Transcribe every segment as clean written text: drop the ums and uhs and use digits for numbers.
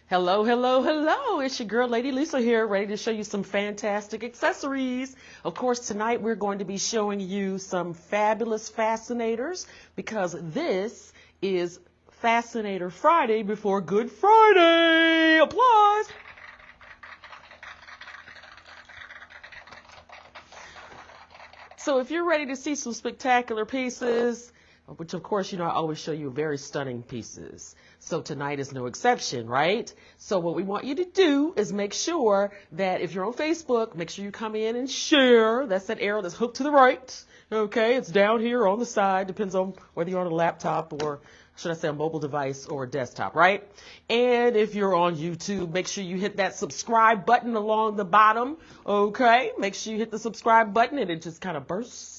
Hello, hello, hello. It's your girl, Lady Lisa here, ready to show you some fantastic accessories. Of course, tonight we're going to be showing you some fabulous fascinators because this is Fascinator Friday before Good Friday. Applause. So if you're ready to see some spectacular pieces, which of course, I always show you very stunning pieces. So tonight is no exception, right? So what we want you to do is make sure that if you're on Facebook, make sure you come in and share. That's that arrow that's hooked to the right. Okay, it's down here on the side. Depends on whether you're on a laptop or should I say a mobile device or a desktop, right? And if you're on YouTube, make sure you hit that subscribe button along the bottom. Okay, make sure you hit the subscribe button and it just kind of bursts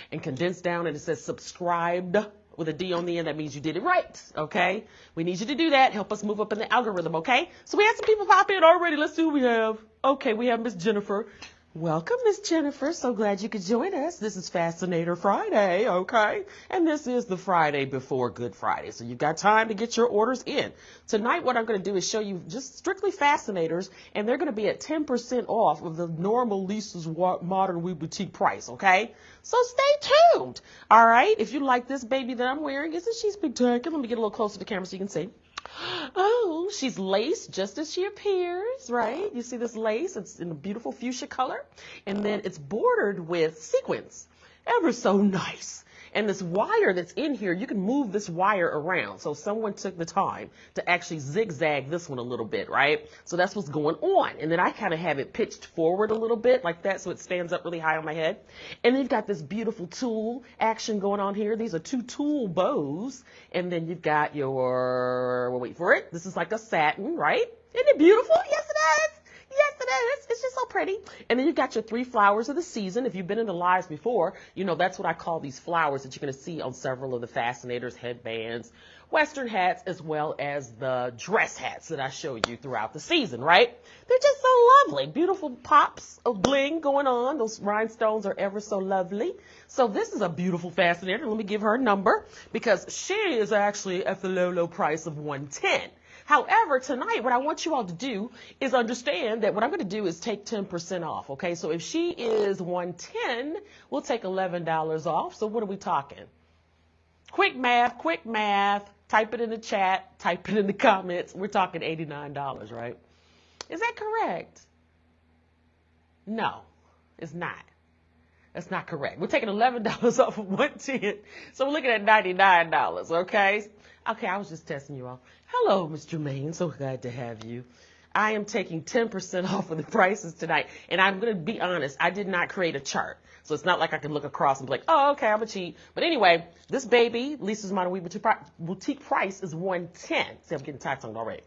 and condense down and it says subscribed with a D on the end. That means you did it right. Okay. We need you to do that. Help us move up in the algorithm. Okay. So we had some people pop in already. Let's see who we have. Okay. We have Miss Jennifer. Welcome, Miss Jennifer. So glad you could join us. This is Fascinator Friday. Okay. And this is the Friday before Good Friday. So you've got time to get your orders in. Tonight, what I'm going to do is show you just strictly Fascinators, and they're going to be at 10% off of the normal Lisa's Modern Wee Boutique price. Okay. So stay tuned. All right. If you like this baby that I'm wearing, isn't she spectacular? Let me get a little closer to the camera so you can see. Oh, she's laced just as she appears, right? You see this lace? It's in a beautiful fuchsia color. And then it's bordered with sequins. Ever so nice. And this wire that's in here, you can move this wire around. So someone took the time to actually zigzag this one a little bit, right? So that's what's going on. And then I kind of have it pitched forward a little bit like that so it stands up really high on my head. And then you've got this beautiful tulle action going on here. These are two tulle bows. And then you've got your, well, wait for it. This is like a satin, right? Isn't it beautiful? Yes, it is. Yes, it is. It's just so pretty. And then you've got your three flowers of the season. If you've been in the lives before, that's what I call these flowers that you're going to see on several of the Fascinators, headbands, Western hats, as well as the dress hats that I show you throughout the season, right? They're just so lovely. Beautiful pops of bling going on. Those rhinestones are ever so lovely. So this is a beautiful Fascinator. Let me give her a number because she is actually at the low, low price of $110. However, tonight, what I want you all to do is understand that what I'm going to do is take 10% off. Okay, so if she is $110, we'll take $11 off. So what are we talking? Quick math, quick math. Type it in the chat. Type it in the comments. We're talking $89, right? Is that correct? No, it's not. That's not correct. We're taking $11 off of $110. So we're looking at $99, okay? Okay, I was just testing you all. Hello, Ms. Jermaine. So glad to have you. I am taking 10% off of the prices tonight. And I'm going to be honest, I did not create a chart. So it's not like I can look across and be like, oh, okay, I'm a cheat. But anyway, this baby, Lisa's Modern Wee Boutique price is $110. See, I'm getting taxed on it already.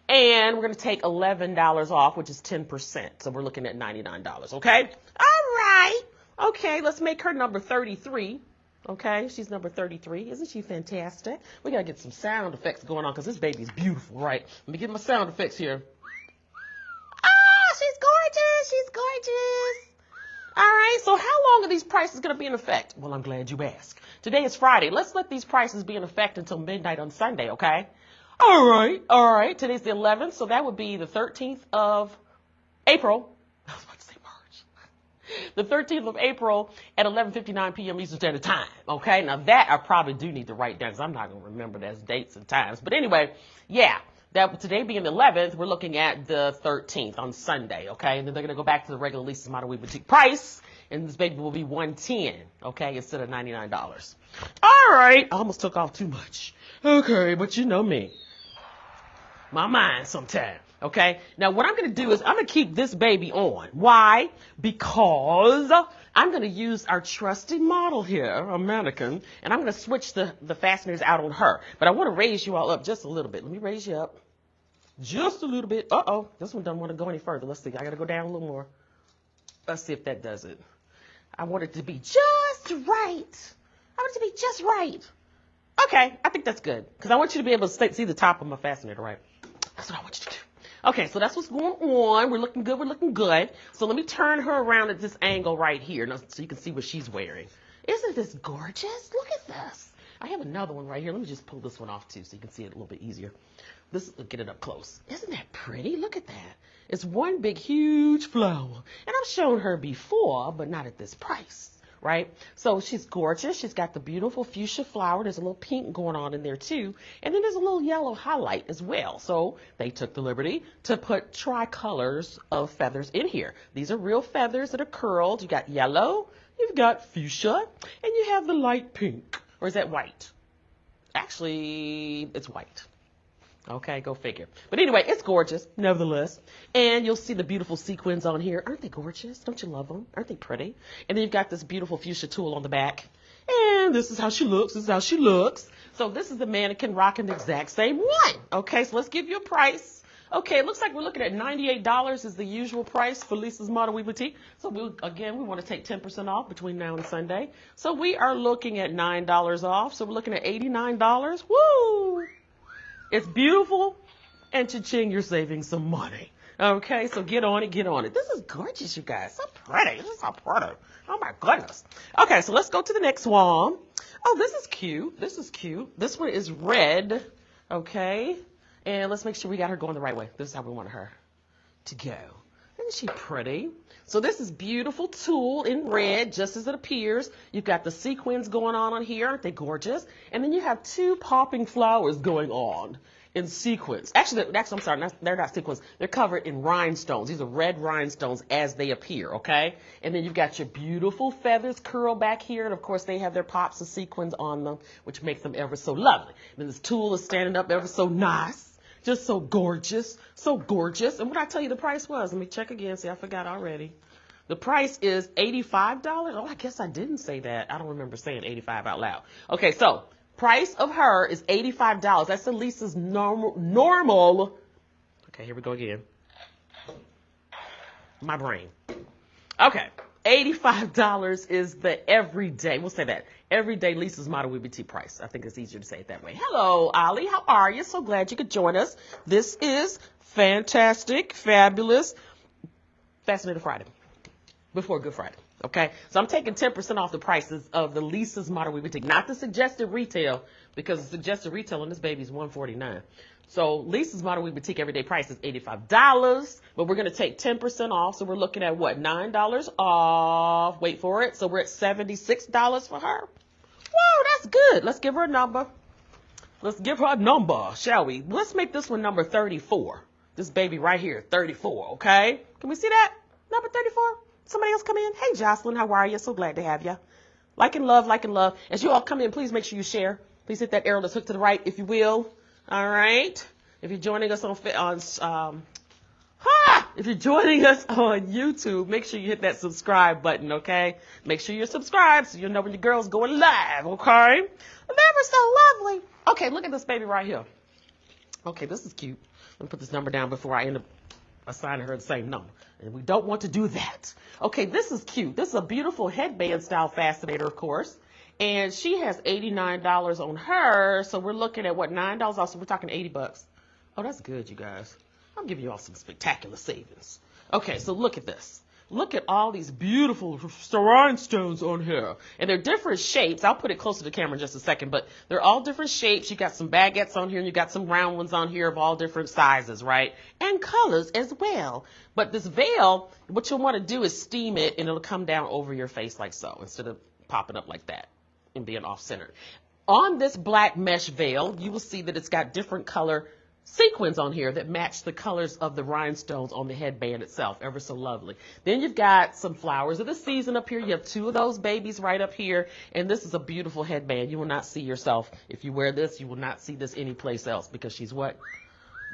And we're going to take $11 off, which is 10%. So we're looking at $99, okay? All right. Okay, let's make her number 33. Okay, she's number 33. Isn't she fantastic? We got to get some sound effects going on because this baby is beautiful, right? Let me get my sound effects here. Ah, she's gorgeous. She's gorgeous. All right, so how long are these prices going to be in effect? Well, I'm glad you asked. Today is Friday. Let's let these prices be in effect until midnight on Sunday, okay? All right. Today's the 11th, so that would be the 13th of April. I was about to say March. The 13th of April at 11:59 p.m. Eastern Standard Time. Okay, now that I probably do need to write down because I'm not going to remember those dates and times. But anyway, yeah, that today being the 11th, we're looking at the 13th on Sunday. Okay, and then they're going to go back to the regular Lisa's Modern Wee Boutique price, and this baby will be $110. Okay, instead of $99. All right, I almost took off too much. Okay, but you know me, my mind sometimes. Okay, now what I'm going to do is I'm going to keep this baby on. Why? Because I'm going to use our trusted model here, a mannequin, and I'm going to switch the fasteners out on her. But I want to raise you all up just a little bit. Let me raise you up just a little bit. Uh-oh, this one doesn't want to go any further. Let's see. I got to go down a little more. Let's see if that does it. I want it to be just right. I want it to be just right. Okay, I think that's good because I want you to be able to see the top of my fascinator, right? That's what I want you to do. Okay, so that's what's going on. We're looking good. We're looking good. So let me turn her around at this angle right here so you can see what she's wearing. Isn't this gorgeous? Look at this. I have another one right here. Let me just pull this one off too so you can see it a little bit easier. Get it up close. Isn't that pretty? Look at that. It's one big, huge flower. And I've shown her before, but not at this price, right? So she's gorgeous. She's got the beautiful fuchsia flower. There's a little pink going on in there too. And then there's a little yellow highlight as well. So they took the liberty to put tricolors of feathers in here. These are real feathers that are curled. You got yellow, you've got fuchsia, and you have the light pink. Or is that white? Actually, it's white. Okay, go figure. But anyway, it's gorgeous, nevertheless. And you'll see the beautiful sequins on here. Aren't they gorgeous? Don't you love them? Aren't they pretty? And then you've got this beautiful fuchsia tulle on the back. And this is how she looks. This is how she looks. So this is the mannequin rocking the exact same one. Okay, so let's give you a price. Okay, it looks like we're looking at $98 is the usual price for Lisa's Model We Boutique. So we want to take 10% off between now and Sunday. So we are looking at $9 off. So we're looking at $89. Woo! It's beautiful, and cha-ching, you're saving some money. Okay, so get on it, get on it. This is gorgeous, you guys. So pretty. This is so pretty. Oh, my goodness. Okay, so let's go to the next one. Oh, this is cute. This is cute. This one is red. Okay, and let's make sure we got her going the right way. This is how we want her to go. Isn't she pretty? So this is beautiful tulle in red, just as it appears. You've got the sequins going on here. Aren't they gorgeous? And then you have two popping flowers going on in sequins. Actually, I'm sorry, they're not sequins. They're covered in rhinestones. These are red rhinestones as they appear, okay? And then you've got your beautiful feathers curl back here. And, of course, they have their pops of sequins on them, which makes them ever so lovely. And this tulle is standing up ever so nice. Just so gorgeous, so gorgeous. And what I tell you the price was, let me check again. See, I forgot already. The price is $85. Oh, I guess I didn't say that. I don't remember saying 85 out loud. Okay, so price of her is $85. That's Lisa's normal. Okay, here we go again. My brain. Okay, $85 is the everyday. We'll say that. Everyday Lisa's Model We Boutique price. I think it's easier to say it that way. Hello, Ollie. How are you? So glad you could join us. This is fantastic, fabulous Fascinator Friday before Good Friday. Okay, so I'm taking 10% off the prices of the Lisa's Model We Boutique, not the suggested retail, because the suggested retail on this baby is $149. So Lisa's Model We Boutique everyday price is $85, but we're going to take 10% off. So we're looking at what? $9 off. Wait for it. So we're at $76 for her. Whoa, that's good. Let's give her a number. Let's give her a number, shall we? Let's make this one number 34. This baby right here, 34, okay? Can we see that? Number 34? Somebody else come in? Hey, Jocelyn, how are you? So glad to have you. Like and love, like and love. As you all come in, please make sure you share. Please hit that arrow that's hooked to the right, if you will. All right. If you're joining us on YouTube, make sure you hit that subscribe button, okay? Make sure you're subscribed so you'll know when your girl's going live, okay? They were so lovely. Okay, look at this baby right here. Okay, this is cute. Let me put this number down before I end up assigning her the same number. And we don't want to do that. Okay, this is cute. This is a beautiful headband style fascinator, of course. And she has $89 on her. So we're looking at what, $9 off. So we're talking $80. Oh, that's good, you guys. I'm giving you all some spectacular savings. Okay, so look at this. Look at all these beautiful rhinestones on here. And they're different shapes. I'll put it closer to the camera in just a second, but they're all different shapes. You got some baguettes on here, and you got some round ones on here of all different sizes, right? And colors as well. But this veil, what you'll want to do is steam it, and it'll come down over your face like so, instead of popping up like that and being off-centered. On this black mesh veil, you will see that it's got different color sequins on here that match the colors of the rhinestones on the headband itself. Ever so lovely. Then you've got some flowers of the season up here. You have two of those babies right up here. And this is a beautiful headband. You will not see yourself. If you wear this, you will not see this anyplace else because she's what?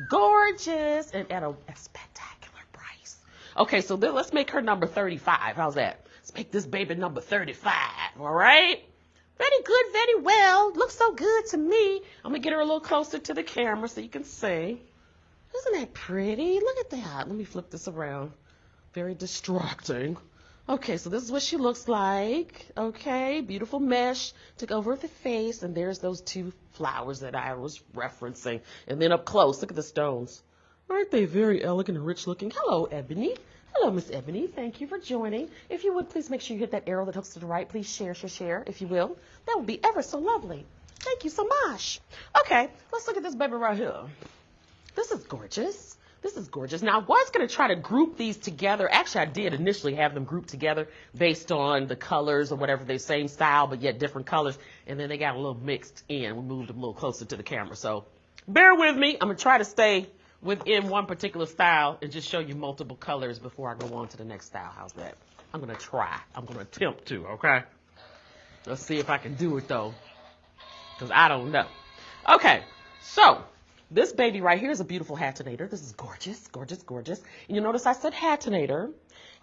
Gorgeous and at a spectacular price. Okay, so then let's make her number 35. How's that? Let's make this baby number 35. All right? Very good, very well. Looks so good to me. I'm going to get her a little closer to the camera so you can see. Isn't that pretty? Look at that. Let me flip this around. Very distracting. Okay, so this is what she looks like. Okay, beautiful mesh. Took over the face, and there's those two flowers that I was referencing. And then up close, look at the stones. Aren't they very elegant and rich looking? Hello, Ebony. Hello, Miss Ebony. Thank you for joining. If you would, please make sure you hit that arrow that hooks to the right. Please share, if you will. That would be ever so lovely. Thank you so much. Okay, let's look at this baby right here. This is gorgeous. This is gorgeous. Now, I was going to try to group these together. Actually, I did initially have them grouped together based on the colors or whatever. They're same style, but yet different colors. And then they got a little mixed in. We moved them a little closer to the camera. So bear with me. I'm going to try to stay within one particular style and just show you multiple colors before I go on to the next style. How's that? I'm going to try. I'm going to attempt to, okay? Let's see if I can do it, though, because I don't know. Okay, so this baby right here is a beautiful hatinator. This is gorgeous, gorgeous, gorgeous. And you notice I said hatinator.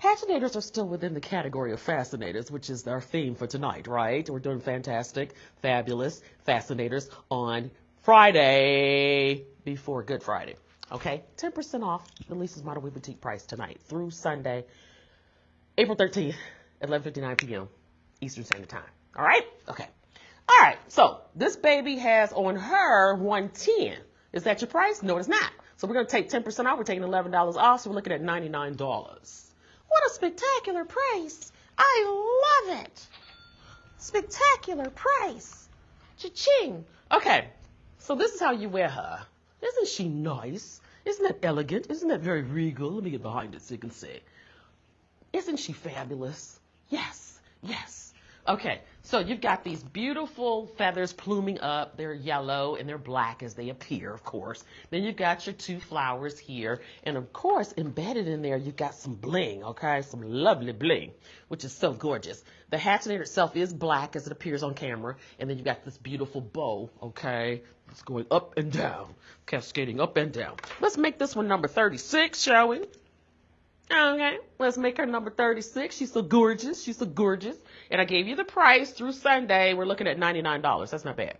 Hatinators are still within the category of fascinators, which is our theme for tonight, right? We're doing fantastic, fabulous fascinators on Friday before Good Friday. Okay, 10% off the Lisa's Model Wee Boutique price tonight through Sunday, April 13th at 11:59 p.m. Eastern Standard Time. All right? Okay. All right, so this baby has on her 110. Is that your price? No, it's not. So we're going to take 10% off. We're taking $11 off, so we're looking at $99. What a spectacular price. I love it. Spectacular price. Cha-ching. Okay, so this is how you wear her. Isn't she nice? Isn't that elegant? Isn't that very regal? Let me get behind it so you can see. Isn't she fabulous? Yes, yes. Okay, so you've got these beautiful feathers pluming up. They're yellow and they're black as they appear, of course. Then you've got your two flowers here. And, of course, embedded in there, you've got some bling, okay? Some lovely bling, which is so gorgeous. The hatinator itself is black as it appears on camera. And then you've got this beautiful bow, okay? It's going up and down, cascading up and down. Let's make this one number 36, shall we? Okay, let's make her number 36. She's so gorgeous. She's so gorgeous. And I gave you the price through Sunday. We're looking at $99. That's not bad.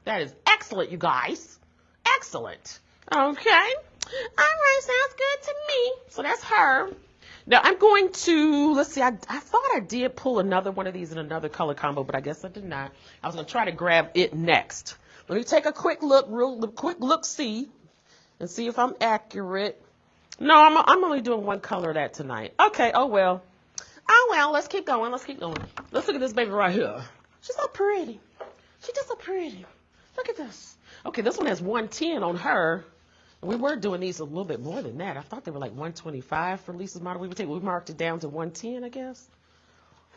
That is excellent, you guys. Excellent. Okay. All right, sounds good to me. So that's her. Now I'm going to, let's see, I thought I did pull another one of these in another color combo, but I guess I did not. I was going to try to grab it next. Let me take a quick look, see, and see if I'm accurate. No, I'm only doing one color of that tonight. Okay, oh well. Let's keep going, Let's look at this baby right here. She's so pretty. She's just so pretty. Look at this. Okay, this one has 110 on her. We were doing these a little bit more than that. I thought they were like 125 for Lisa's Model. We marked it down to 110, I guess.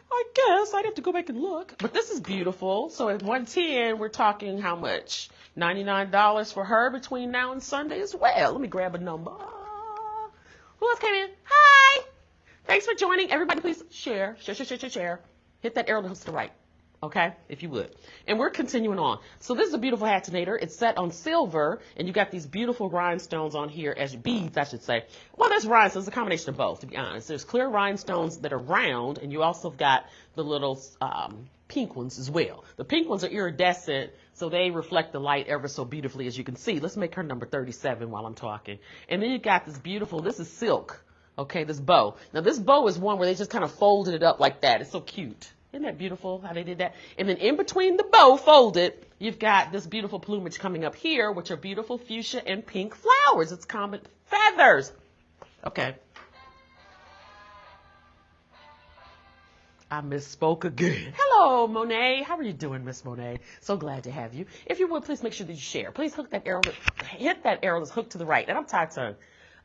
I'd have to go back and look. But this is beautiful. So at 110, we're talking how much? $99 for her between now and Sunday as well. Let me grab a number. Who else came in? Hi. Thanks for joining. Everybody, please share. Hit that arrow that hooks to the right. Okay, if you would. And we're continuing on. So this is a beautiful hatinator. It's set on silver, and you got these beautiful rhinestones on here as beads, I should say. Well, there's rhinestones. It's a combination of both, to be honest. There's clear rhinestones that are round, and you also got the little pink ones as well. The pink ones are iridescent, so they reflect the light ever so beautifully, as you can see. Let's make her number 37 while I'm talking. And then you got this beautiful, this is silk, okay, this bow. Now, this bow is one where they just kind of folded it up like that. It's so cute. Isn't that beautiful how they did that? And then in between the bow folded, you've got this beautiful plumage coming up here, which are beautiful fuchsia and pink flowers. It's common feathers. Okay. I misspoke again. Hello, Monet. How are you doing, Miss Monet? So glad to have you. If you would, please make sure that you share. Please hit that arrow that's hooked to the right. And I'm tired.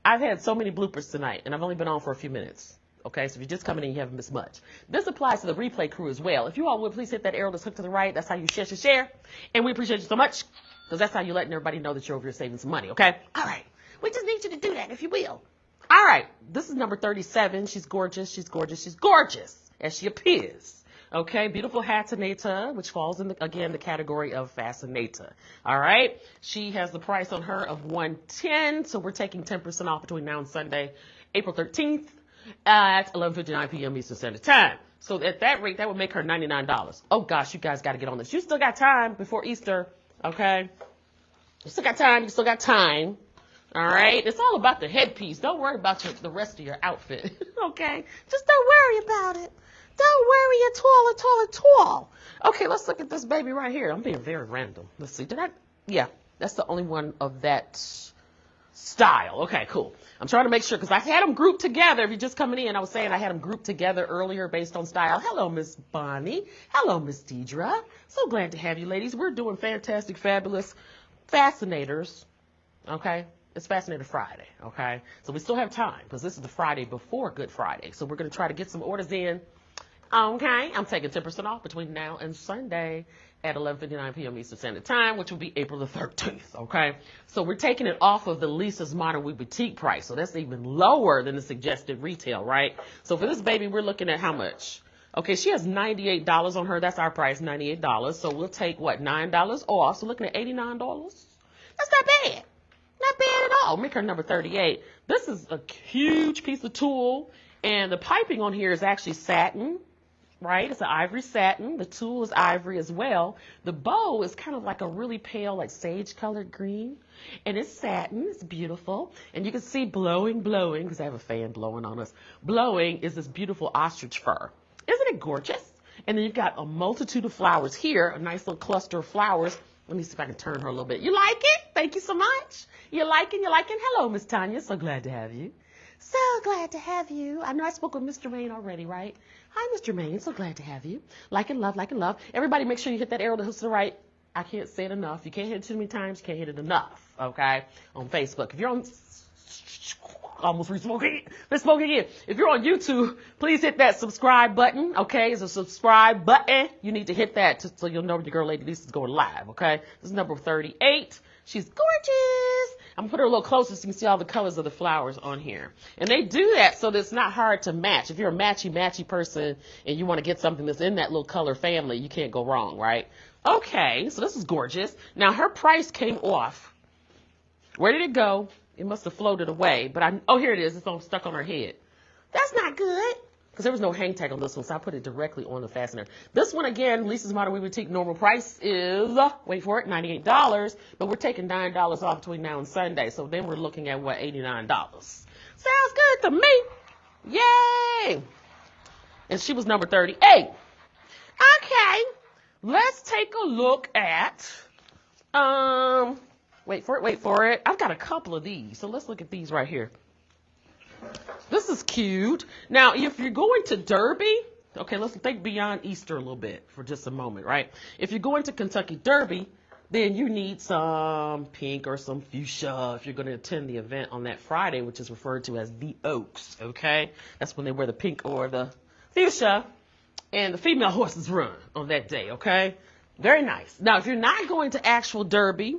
I've had so many bloopers tonight, and I've only been on for a few minutes. Okay, so if you're just coming in, you haven't missed much. This applies to the replay crew as well. If you all would, please hit that arrow that's hooked to the right. That's how you share. And we appreciate you so much, because that's how you're letting everybody know that you're over here saving some money, okay? All right. We just need you to do that, if you will. All right. This is number 37. She's gorgeous, as she appears. Okay, beautiful hatinator, which falls in, the category of Fascinator. All right. She has the price on her of $110, so we're taking 10% off between now and Sunday, April 13th. At 11:59 p.m. Eastern Standard Time. So at that rate, that would make her $99. Oh, gosh, you guys got to get on this. You still got time before Easter, okay? You still got time. All right? It's all about the headpiece. Don't worry about the rest of your outfit, okay? Just don't worry about it. Don't worry at all. Okay, let's look at this baby right here. I'm being very random. Let's see. Yeah, that's the only one of that style. Okay, cool. I'm trying to make sure, because I had them grouped together. If you're just coming in, I was saying I had them grouped together earlier based on style. Hello, Miss Bonnie. Hello, Miss Deidre. So glad to have you, ladies. We're doing fantastic, fabulous Fascinators. Okay? It's Fascinator Friday, okay? So we still have time because this is the Friday before Good Friday. So we're going to try to get some orders in. Okay, I'm taking 10% off between now and Sunday at 11:59 p.m. Eastern Standard Time, which will be April the 13th, okay? So we're taking it off of the Lisa's Modern Weave Boutique price. So that's even lower than the suggested retail, right? So for this baby, we're looking at how much? Okay, she has $98 on her. That's our price, $98. So we'll take, what, $9 off. So looking at $89. That's not bad. Not bad at all. Make her number 38. This is a huge piece of tulle. And the piping on here is actually satin. Right? It's an ivory satin. The tulle is ivory as well. The bow is kind of like a really pale, like sage colored green. And it's satin. It's beautiful. And you can see blowing, because I have a fan blowing on us. Blowing is this beautiful ostrich fur. Isn't it gorgeous? And then you've got a multitude of flowers here, a nice little cluster of flowers. Let me see if I can turn her a little bit. You like it? Thank you so much. You liking? Hello, Miss Tanya. So glad to have you. So glad to have you. I know I spoke with Mr. Maine already, right? Hi, Mr. Maine. So glad to have you. Like and love, like and love. Everybody make sure you hit that arrow that hooks to the right. I can't say it enough. You can't hit it too many times. You can't hit it enough, okay? On Facebook. If you're on... Almost re-smoking it. Let's smoke again. If you're on YouTube, please hit that subscribe button, okay? It's a subscribe button. You need to hit that so you'll know when your girl Lady Lisa's going live, okay? This is number 38. She's gorgeous. I'm going to put her a little closer so you can see all the colors of the flowers on here. And they do that so that it's not hard to match. If you're a matchy person and you want to get something that's in that little color family, you can't go wrong, right? Okay, so this is gorgeous. Now, her price came off. Where did it go? It must have floated away. But oh, here it is. It's all stuck on her head. That's not good. Because there was no hang tag on this one, so I put it directly on the fastener. This one, again, Lisa's Modern Weave Boutique normal price is, wait for it, $98. But we're taking $9 off between now and Sunday. So then we're looking at, what, $89. Sounds good to me. Yay! And she was number 38. Okay. Let's take a look at, wait for it. I've got a couple of these. So let's look at these right here. This is cute. Now, if you're going to Derby, okay, let's think beyond Easter a little bit for just a moment, right? If you're going to Kentucky Derby, then you need some pink or some fuchsia if you're going to attend the event on that Friday, which is referred to as the Oaks, okay? That's when they wear the pink or the fuchsia, and the female horses run on that day, okay? Very nice. Now, if you're not going to actual Derby,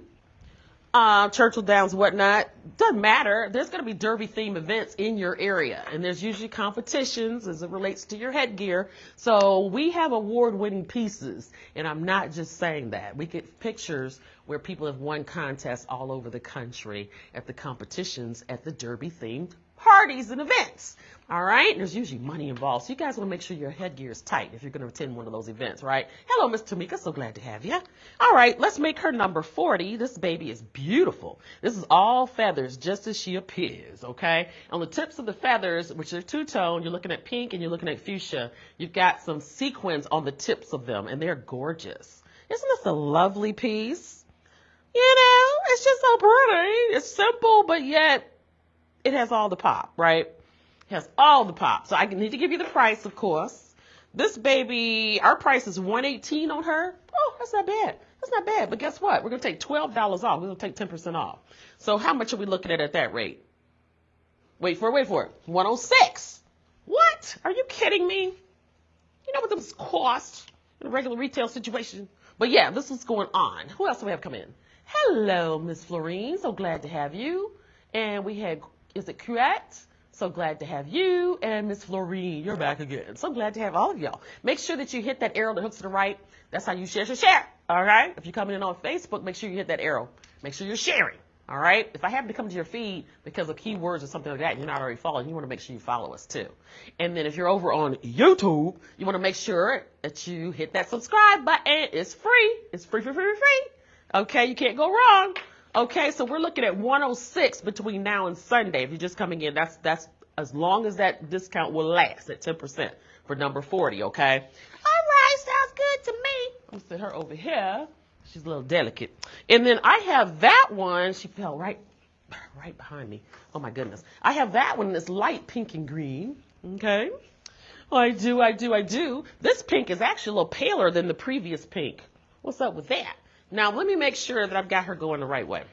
Churchill Downs, whatnot, doesn't matter. There's going to be Derby theme events in your area, and there's usually competitions as it relates to your headgear. So we have award-winning pieces, and I'm not just saying that. We get pictures where people have won contests all over the country at the competitions at the Derby themed parties and events. All right. There's usually money involved. So you guys want to make sure your headgear is tight if you're going to attend one of those events, right? Hello, Miss Tamika. So glad to have you. All right. Let's make her number 40. This baby is beautiful. This is all feathers, just as she appears. Okay. On the tips of the feathers, which are two-tone, you're looking at pink and you're looking at fuchsia. You've got some sequins on the tips of them, and they're gorgeous. Isn't this a lovely piece? You know, it's just so pretty. It's simple, but yet it has all the pop, right? It has all the pop. So I need to give you the price, of course. This baby, our price is $118 on her. Oh, that's not bad. That's not bad. But guess what? We're going to take $12 off. We're going to take 10% off. So how much are we looking at that rate? Wait for it. 106. What? Are you kidding me? You know what this cost in a regular retail situation? But yeah, this is going on. Who else do we have come in? Hello, Miss Florine. So glad to have you. And we had, is it Cuette? So glad to have you. And Miss Florine, you're back again. So glad to have all of y'all. Make sure that you hit that arrow that hooks to the right. That's how you share. All right? If you're coming in on Facebook, make sure you hit that arrow. Make sure you're sharing. All right? If I happen to come to your feed because of keywords or something like that, and you're not already following, you want to make sure you follow us too. And then if you're over on YouTube, you want to make sure that you hit that subscribe button. It's free. It's free. Okay? You can't go wrong. Okay, so we're looking at 106 between now and Sunday. If you're just coming in, that's as long as that discount will last at 10% for number 40, okay? All right, sounds good to me. I'm going to set her over here. She's a little delicate. And then I have that one. She fell right behind me. Oh, my goodness. I have that one that's light pink and green, okay? I do. This pink is actually a little paler than the previous pink. What's up with that? Now, let me make sure that I've got her going the right way.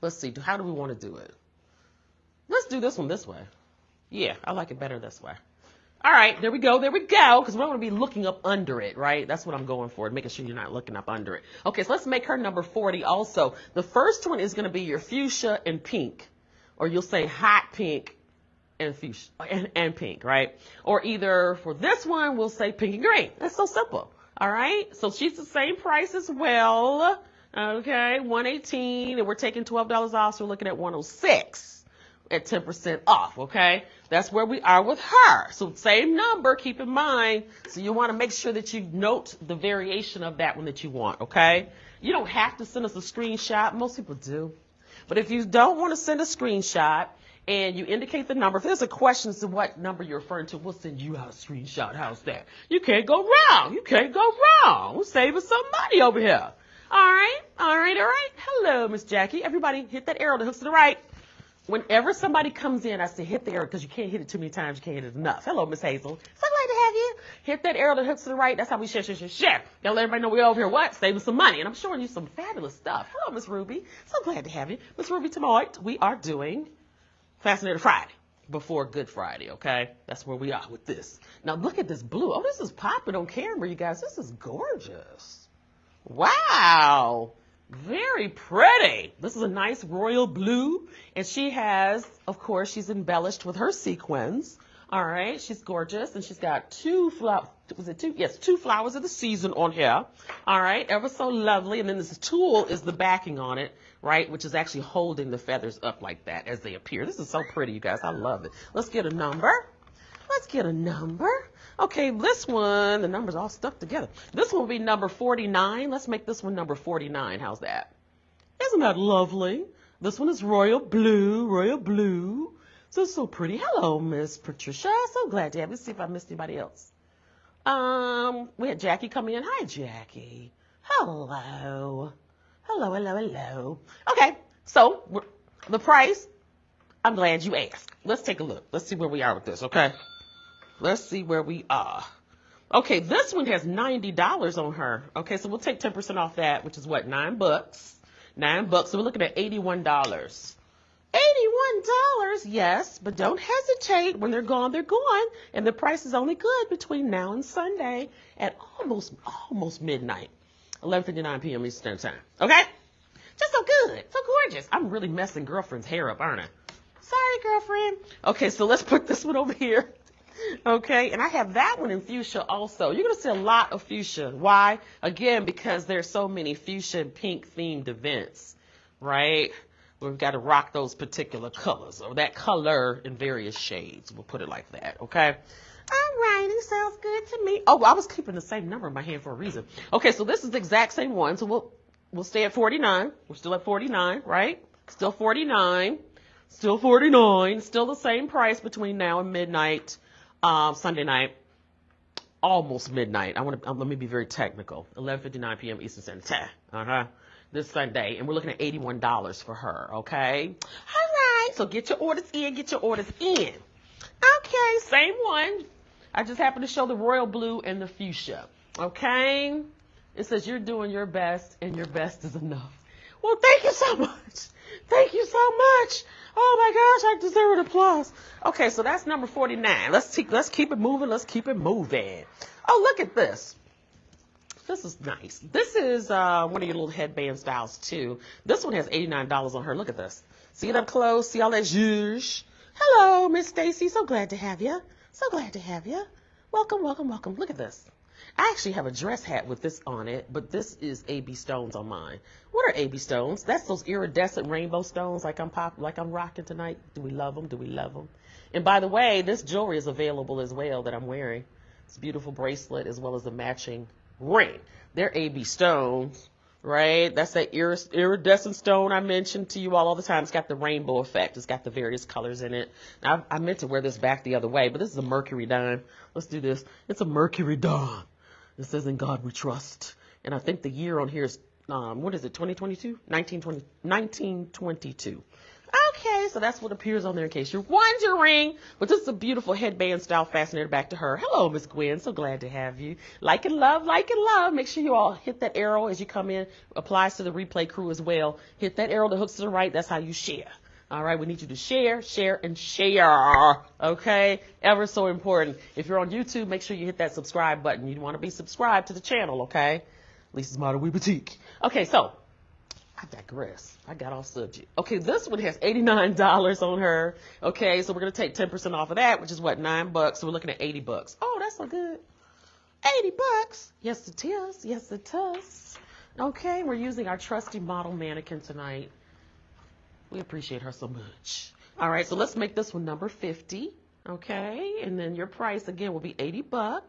Let's see. How do we want to do it? Let's do this one this way. Yeah, I like it better this way. All right, there we go. There we go. Because we don't want to be looking up under it, right? That's what I'm going for, making sure you're not looking up under it. Okay, so let's make her number 40 also. The first one is going to be your fuchsia and pink. Or you'll say hot pink and fuchsia and pink, right? Or either for this one, we'll say pink and green. That's so simple. All right, so she's the same price as well. Okay, $118, and we're taking $12 off, so we're looking at $106 at 10% off, okay? That's where we are with her. So same number, keep in mind. So you want to make sure that you note the variation of that one that you want, okay? You don't have to send us a screenshot. Most people do. But if you don't want to send a screenshot and you indicate the number, if there's a question as to what number you're referring to, we'll send you out a screenshot. How's that? You can't go wrong. You can't go wrong. We're saving some money over here. All right. All right. All right. Hello, Miss Jackie. Everybody hit that arrow that hooks to the right. Whenever somebody comes in, I say hit the arrow because you can't hit it too many times. You can't hit it enough. Hello, Miss Hazel. So glad to have you. Hit that arrow that hooks to the right. That's how we share. Gotta let everybody know we're over here what? Saving some money. And I'm showing you some fabulous stuff. Hello, Miss Ruby. So glad to have you. Miss Ruby, tonight we are doing Fascinator Friday before Good Friday, okay? That's where we are with this. Now look at this blue. Oh, this is popping on camera, you guys. This is gorgeous. Wow. Very pretty. This is a nice royal blue. And she has, of course, she's embellished with her sequins. All right. She's gorgeous. And she's got two flowers. Was it two? Yes, two flowers of the season on here. All right. Ever so lovely. And then this tulle is the backing on it, right? Which is actually holding the feathers up like that as they appear. This is so pretty, you guys. I love it. Let's get a number. Let's get a number. Okay, this one, the numbers all stuck together. This one will be number 49. Let's make this one number 49. How's that? Isn't that lovely? This one is royal blue, royal blue. So pretty. Hello, Miss Patricia. So glad to have you. See if I missed anybody else. We had Jackie come in. Hi, Jackie. Hello. Hello, hello, hello. Okay, so the price, I'm glad you asked. Let's take a look. Let's see where we are with this, okay? Let's see where we are. Okay, this one has $90 on her. Okay, so we'll take 10% off that, which is what, $9? $9, so we're looking at $81. $81, yes, but don't hesitate. When they're gone, they're gone. And the price is only good between now and Sunday at almost midnight, 11:59 p.m. Eastern Time. Okay? Just so good, so gorgeous. I'm really messing girlfriend's hair up, aren't I? Sorry, girlfriend. Okay, so let's put this one over here. Okay, and I have that one in fuchsia also. You're going to see a lot of fuchsia. Why? Again, because there's so many fuchsia and pink themed events, right? We've got to rock those particular colors, or that color in various shades. We'll put it like that, okay? All right, it sounds good to me. Oh, I was keeping the same number in my hand for a reason. Okay, so this is the exact same one, so we'll stay at 49. We're still at 49, right? Still 49. Still 49. Still the same price between now and midnight. Sunday night, almost midnight. Let me be very technical. 11:59 p.m. Eastern Standard Time. This Sunday, and we're looking at $81 for her. Okay. All right. So get your orders in. Get your orders in. Okay. Same one. I just happened to show the royal blue and the fuchsia. Okay. It says you're doing your best, and your best is enough. Well, thank you so much. Thank you so much. Oh my gosh, I deserve an applause. Okay, so that's number 49. Let's keep it moving. Let's keep it moving. Oh, look at this. This is nice. This is one of your little headband styles too. This one has $89 on her. Look at this. See it up close. See all that zhuzh. Hello, Miss Stacy. So glad to have you. So glad to have you. Welcome, welcome, welcome. Look at this. I actually have a dress hat with this on it, but this is AB stones on mine. What are AB stones? That's those iridescent rainbow stones like I'm rocking tonight. Do we love them? Do we love them? And by the way, this jewelry is available as well that I'm wearing. It's a beautiful bracelet as well as the matching ring. They're AB stones, right? That's that iridescent stone I mentioned to you all the time. It's got the rainbow effect. It's got the various colors in it. Now, I meant to wear this back the other way, but this is a mercury dime. Let's do this. It's a mercury dime. It says, in God we trust. And I think the year on here is, what is it, 2022? 1922. Okay, Okay, so that's what appears on there in case you're wondering. But this is a beautiful headband style fascinator. Back to her. Hello, Miss Gwen. So glad to have you. Like and love, like and love. Make sure you all hit that arrow as you come in. Applies to the replay crew as well. Hit that arrow that hooks to the right. That's how you share. All right, we need you to share, share, and share. Okay, ever so important. If you're on YouTube, make sure you hit that subscribe button. You want to be subscribed to the channel, okay? At least it's Modern Wee Boutique. Okay, so I digress. I got off subject. Okay, this one has $89 on her. Okay, so we're going to take 10% off of that, which is what, $9? So we're looking at $80. Oh, that's so good. $80. Yes, it is. Yes, it does. Okay, we're using our trusty model mannequin tonight. We appreciate her so much. All right, so let's make this one number 50. Okay, and then your price again will be $80,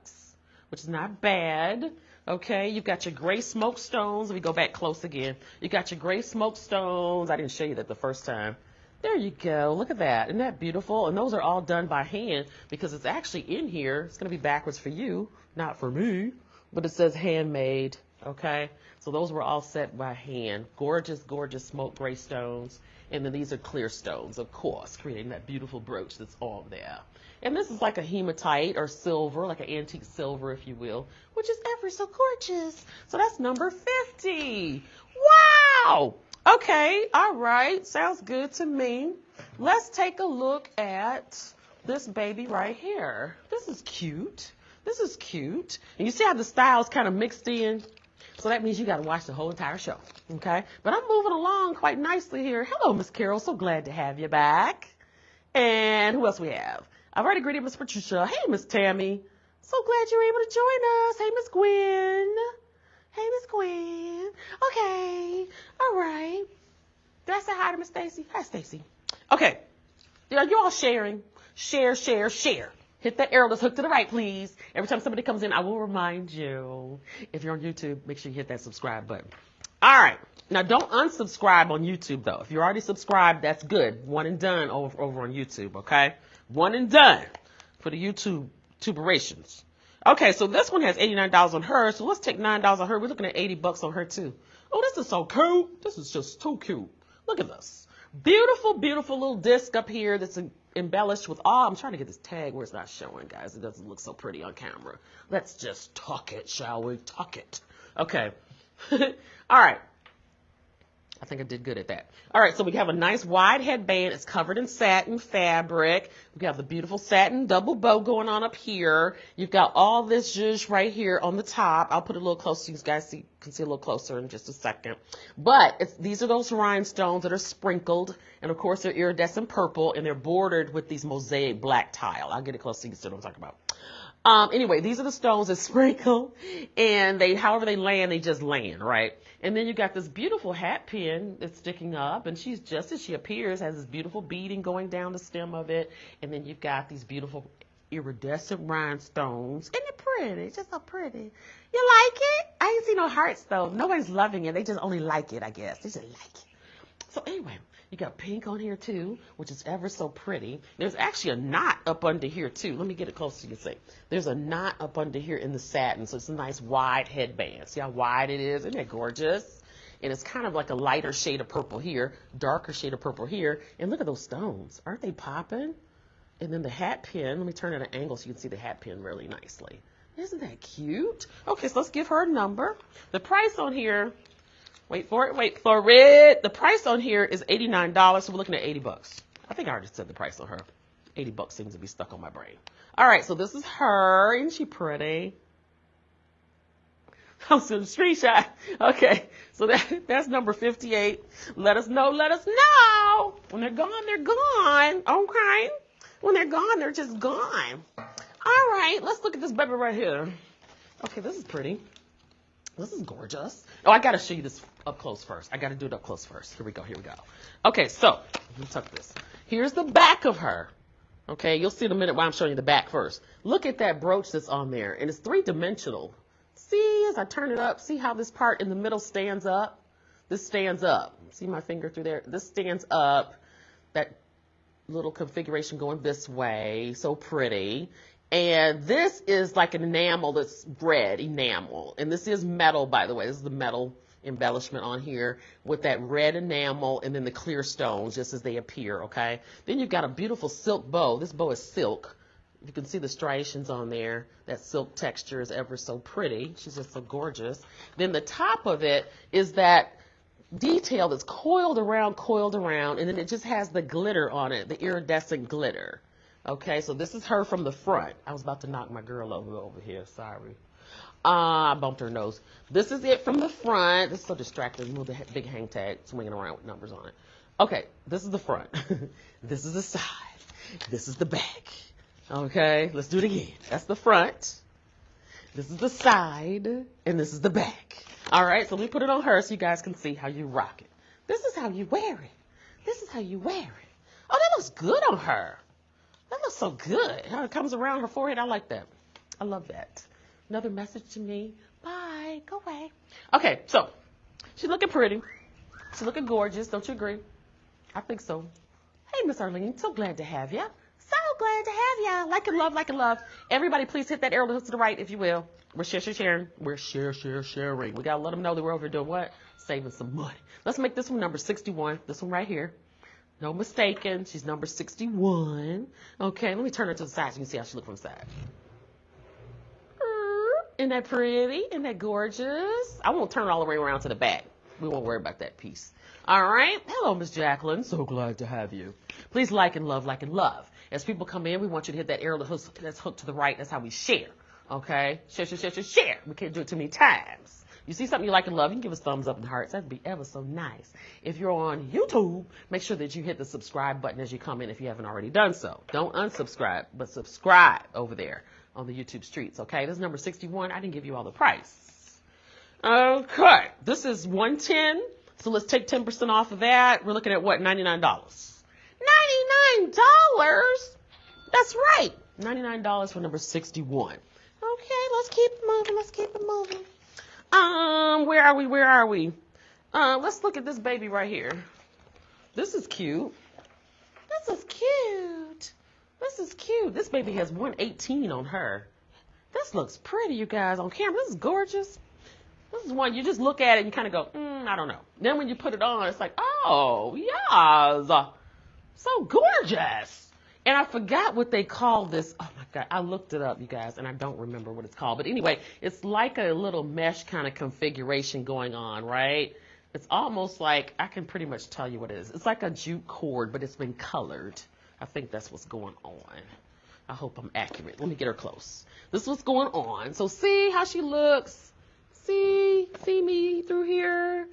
which is not bad. Okay, you've got your gray smoke stones. Let me go back close again. You got your gray smoke stones. I didn't show you that the first time. There you go. Look at that. Isn't that beautiful? And those are all done by hand because it's actually in here. It's going to be backwards for you, not for me. But it says handmade. Okay, so those were all set by hand. Gorgeous, gorgeous smoke gray stones. And then these are clear stones, of course, creating that beautiful brooch that's on there. And this is like a hematite or silver, like an antique silver, if you will, which is ever so gorgeous. So that's number 50. Wow. Okay. All right. Sounds good to me. Let's take a look at this baby right here. This is cute. This is cute. And you see how the styles kind of mixed in? So that means you got to watch the whole entire show. Okay. But I'm moving along quite nicely here. Hello, Miss Carol. So glad to have you back. And who else we have? I've already greeted Miss Patricia. Hey, Miss Tammy. So glad you're able to join us. Hey, Miss Gwen. Hey, Miss Gwen. Okay. All right. Did I say hi to Miss Stacy? Hi, Stacy. Okay. Are you all sharing? Share, share, share. Hit that arrow that's hooked to the right, please. Every time somebody comes in, I will remind you. If you're on YouTube, make sure you hit that subscribe button. All right. Now, don't unsubscribe on YouTube, though. If you're already subscribed, that's good. One and done over on YouTube, okay? One and done for the YouTube tuberations. Okay, so this one has $89 on her, so let's take $9 on her. We're looking at $80 on her, too. Oh, this is so cute. This is just too cute. Look at this. Beautiful, beautiful little disc up here that's embellished with I'm trying to get this tag where it's not showing, guys. It doesn't look so pretty on camera. Let's just tuck it, shall we? Tuck it. Okay. All right. I think I did good at that. All right, so we have a nice wide headband. It's covered in satin fabric. We have the beautiful satin double bow going on up here. You've got all this zhuzh right here on the top. I'll put it a little closer so you guys can see a little closer in just a second. But these are those rhinestones that are sprinkled. And, of course, they're iridescent purple, and they're bordered with these mosaic black tile. I'll get it close so you can see what I'm talking about. Anyway, these are the stones that sprinkle, and however they land, they just land, right? And then you got this beautiful hat pin that's sticking up, and she's just as she appears, has this beautiful beading going down the stem of it. And then you've got these beautiful iridescent rhinestones. Isn't it pretty? It's just so pretty. You like it? I ain't see no hearts, though. Nobody's loving it. They just only like it, I guess. They just like it. So anyway, you got pink on here, too, which is ever so pretty. There's actually a knot up under here, too. Let me get it close so you can see. There's a knot up under here in the satin, so it's a nice wide headband. See how wide it is? Isn't that gorgeous? And it's kind of like a lighter shade of purple here, darker shade of purple here. And look at those stones. Aren't they popping? And then the hat pin. Let me turn it at an angle so you can see the hat pin really nicely. Isn't that cute? Okay, so let's give her a number. The price on here... Wait for it, wait for it. The price on here is $89, so we're looking at $80. I think I already said the price on her. $80 seems to be stuck on my brain. All right, so this is her. Isn't she pretty? I'm seeing a screenshot. Okay, so that's number 58. Let us know, let us know. When they're gone, they're gone. Okay? When they're gone, they're just gone. All right, let's look at this baby right here. Okay, this is pretty. This is gorgeous. Oh, I got to show you this up close first. I got to do it up close first. Here we go. Here we go. Okay, so let me tuck this. Here's the back of her. Okay, you'll see in a minute why I'm showing you the back first. Look at that brooch that's on there, and it's three-dimensional. See, as I turn it up, see how this part in the middle stands up? This stands up. See my finger through there? This stands up. That little configuration going this way. So pretty. And this is like an enamel that's red enamel. And this is metal, by the way. This is the metal embellishment on here with that red enamel and then the clear stones just as they appear, okay? Then you've got a beautiful silk bow. This bow is silk. You can see the striations on there. That silk texture is ever so pretty. She's just so gorgeous. Then the top of it is that detail that's coiled around, and then it just has the glitter on it, the iridescent glitter. Okay, so this is her from the front. I was about to knock my girl over here. Sorry. I bumped her nose. This is it from the front. This is so distracting. Move the big hang tag swinging around with numbers on it. Okay, this is the front. This is the side. This is the back. Okay, let's do it again. That's the front. This is the side, and this is the back. All right, so let me put it on her so you guys can see how you rock it. This is how you wear it. This is how you wear it. Oh, that looks good on her. That looks so good. How it comes around her forehead. I like that. I love that. Another message to me. Bye. Go away. Okay, so she's looking pretty. She's looking gorgeous. Don't you agree? I think so. Hey, Miss Arlene. So glad to have you. So glad to have you. Like and love, like and love. Everybody, please hit that arrow to the right, if you will. We're sharing. We're sharing. We got to let them know that we're over here doing what? Saving some money. Let's make this one number 61. This one right here. No mistaken. She's number 61. Okay, let me turn her to the side so you can see how she looks from the side. Isn't that pretty? Isn't that gorgeous? I won't turn it all the way around to the back. We won't worry about that piece. All right. Hello, Miss Jacqueline. So glad to have you. Please like and love, like and love. As people come in, we want you to hit that arrow that's hooked to the right. That's how we share. Okay? Share. We can't do it too many times. You see something you like and love, you can give us thumbs up and hearts. That'd be ever so nice. If you're on YouTube, make sure that you hit the subscribe button as you come in if you haven't already done so. Don't unsubscribe, but subscribe over there on the YouTube streets. Okay? This is number 61. I didn't give you all the price. Okay. This is 110. So let's take 10% off of that. We're looking at what? $99. $99? That's right. $99 for number 61. Okay, let's keep it moving. Where are we? Let's look at this baby right here. This is cute. This baby has 118 on her. This looks pretty, you guys, on camera. This is gorgeous. This is one you just look at it and you kind of go, I don't know. Then when you put it on, it's like, oh, yes. So gorgeous. And I forgot what they call this. Oh, my God. I looked it up, you guys, and I don't remember what it's called. But anyway, it's like a little mesh kind of configuration going on, right? It's almost like, I can pretty much tell you what it is. It's like a jute cord, but it's been colored. I think that's what's going on. I hope I'm accurate. Let me get her close. This is what's going on. So see how she looks. See me through here.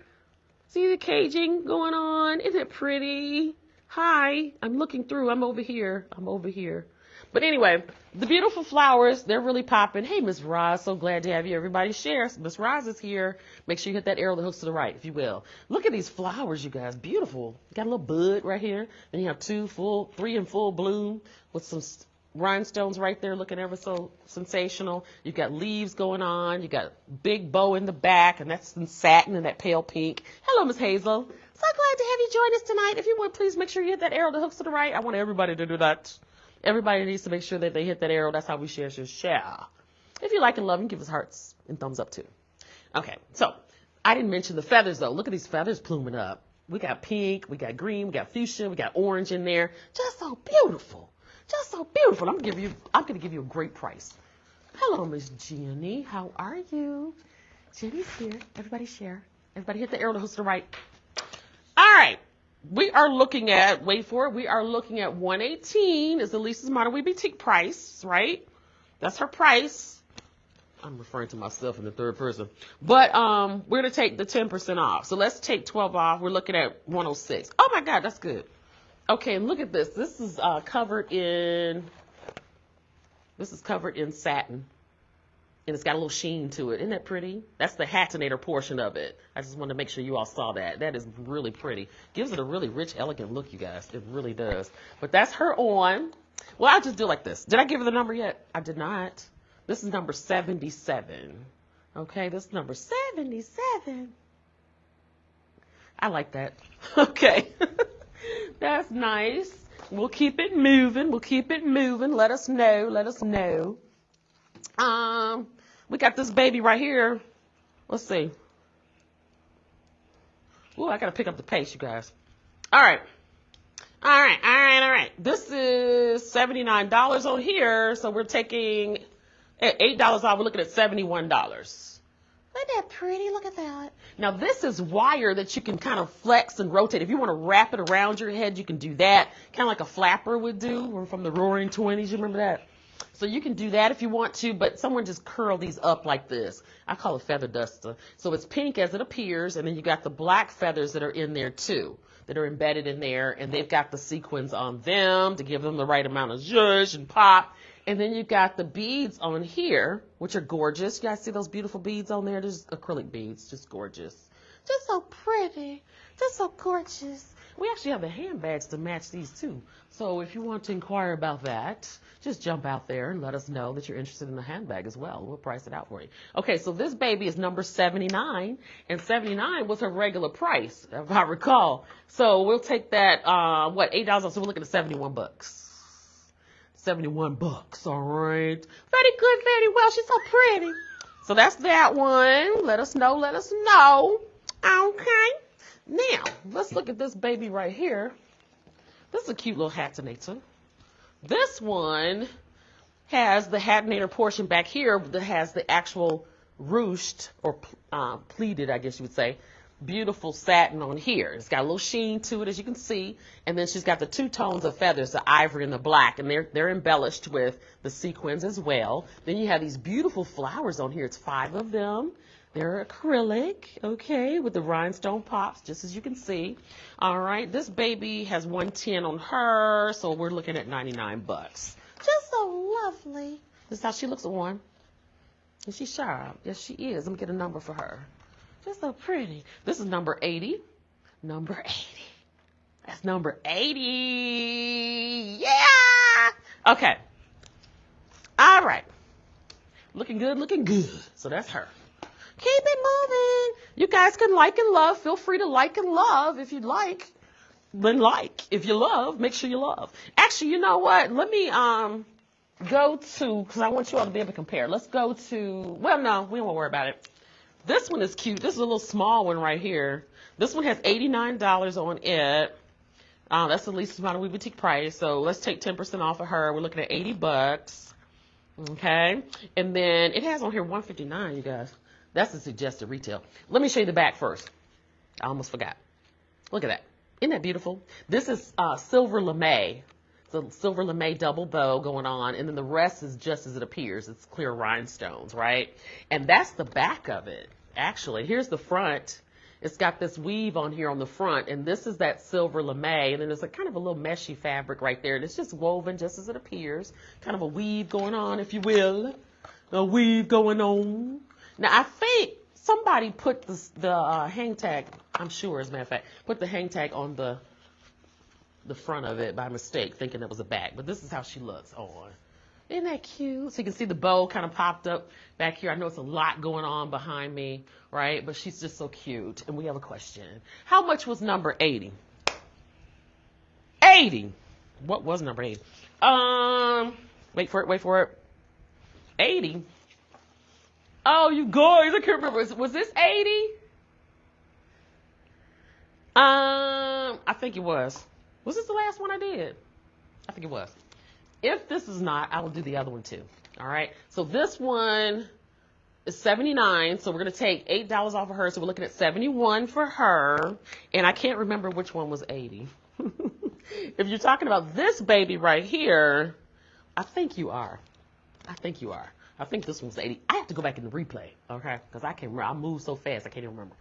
See the caging going on. Isn't it pretty? Hi, I'm looking through. I'm over here. But anyway, the beautiful flowers, they're really popping. Hey, Miss Roz, so glad to have you. Everybody share. Miss Roz is here. Make sure you hit that arrow that hooks to the right, if you will. Look at these flowers, you guys. Beautiful. Got a little bud right here. Then you have three in full bloom with some rhinestones right there looking ever so sensational. You've got leaves going on. You got big bow in the back, and that's in satin and that pale pink. Hello, Miss Hazel. So glad to have you join us tonight. If you would, please make sure you hit that arrow that hooks to the right. I want everybody to do that. Everybody needs to make sure that they hit that arrow. That's how we share. If you like and love, and give us hearts and thumbs up too. Okay, so I didn't mention the feathers though. Look at these feathers pluming up. We got pink, we got green, we got fuchsia, we got orange in there. Just so beautiful. I'm gonna give you a great price. Hello, Miss Jenny. How are you? Jenny's here. Everybody share. Everybody hit the arrow that hooks to the right. All right. We are looking at, wait for it, we are looking at 118 is Elisa's Modern Boutique price, right? That's her price. I'm referring to myself in the third person. But we're going to take the 10% off. So let's take 12 off. We're looking at 106. Oh, my God, that's good. Okay, and look at this. This is covered in satin. And it's got a little sheen to it. Isn't that pretty? That's the hatinator portion of it. I just wanted to make sure you all saw that. That is really pretty. Gives it a really rich, elegant look, you guys. It really does. But that's her on. Well, I'll just do it like this. Did I give her the number yet? I did not. This is number 77. Okay, this is number 77. I like that. Okay. That's nice. We'll keep it moving. Let us know. We got this baby right here. Let's see. Ooh, I gotta pick up the pace, you guys. All right. All right. This is $79 on here, so we're taking at $8 off. We're looking at $71. Isn't that pretty? Look at that. Now, this is wire that you can kind of flex and rotate. If you want to wrap it around your head, you can do that, kind of like a flapper would do, or from the Roaring Twenties. You remember that? So you can do that if you want to, but someone just curl these up like this. I call it feather duster. So it's pink as it appears, and then you got the black feathers that are in there too, that are embedded in there, and they've got the sequins on them to give them the right amount of zhuzh and pop. And then you've got the beads on here, which are gorgeous. You guys see those beautiful beads on there? There's acrylic beads, just gorgeous. Just so pretty, just so gorgeous. We actually have the handbags to match these too. So if you want to inquire about that, just jump out there and let us know that you're interested in the handbag as well. We'll price it out for you. Okay, so this baby is number 79, and 79 was her regular price, if I recall. So we'll take that, $8 off, so we're looking at 71 bucks. 71 bucks, all right. Very good, very well. She's so pretty. So that's that one. Let us know. Okay. Now, let's look at this baby right here. This is a cute little hatinator. This one has the hatinator portion back here that has the actual ruched or pleated, I guess you would say, beautiful satin on here. It's got a little sheen to it, as you can see. And then she's got the two tones of feathers, the ivory and the black, and they're embellished with the sequins as well. Then you have these beautiful flowers on here. It's 5 of them. They're acrylic, okay, with the rhinestone pops, just as you can see. All right, this baby has 110 on her, so we're looking at 99 bucks. Just so lovely. This is how she looks on. Is she sharp? Yes, she is. Let me get a number for her. Just so pretty. This is number 80. Number 80. That's number 80. Yeah! Okay. All right. Looking good, looking good. So that's her. Keep it moving. You guys can like and love. Feel free to like and love if you'd like. Then like. If you love, make sure you love. Actually, you know what? Let me go to, because I want you all to be able to compare. Let's go to, well, no, we won't worry about it. This one is cute. This is a little small one right here. This one has $89 on it. That's the least amount of we boutique price. So let's take 10% off of her. We're looking at 80 bucks. Okay. And then it has on here 159, you guys. That's the suggested retail. Let me show you the back first. I almost forgot. Look at that. Isn't that beautiful? This is silver lame. So silver lame double bow going on. And then the rest is just as it appears. It's clear rhinestones, right? And that's the back of it. Actually, here's the front. It's got this weave on here on the front. And this is that silver lame. And then there's a kind of a little meshy fabric right there. And it's just woven just as it appears. Kind of a weave going on, if you will. A weave going on. Now, I think somebody put the hang tag, I'm sure, as a matter of fact, put the hang tag on the front of it by mistake, thinking it was a bag. But this is how she looks on. Isn't that cute? So you can see the bow kind of popped up back here. I know it's a lot going on behind me, right? But she's just so cute. And we have a question. How much was number 80? 80. What was number 80? Wait for it. 80. Oh, you guys, I can't remember. Was this 80? I think it was. Was this the last one I did? I think it was. If this is not, I will do the other one too. All right. So this one is 79. So we're going to take $8 off of her. So we're looking at 71 for her. And I can't remember which one was 80. If you're talking about this baby right here, I think you are. I think this one's 80. I have to go back in the replay, okay? Because I can't remember. I move so fast, I can't even remember.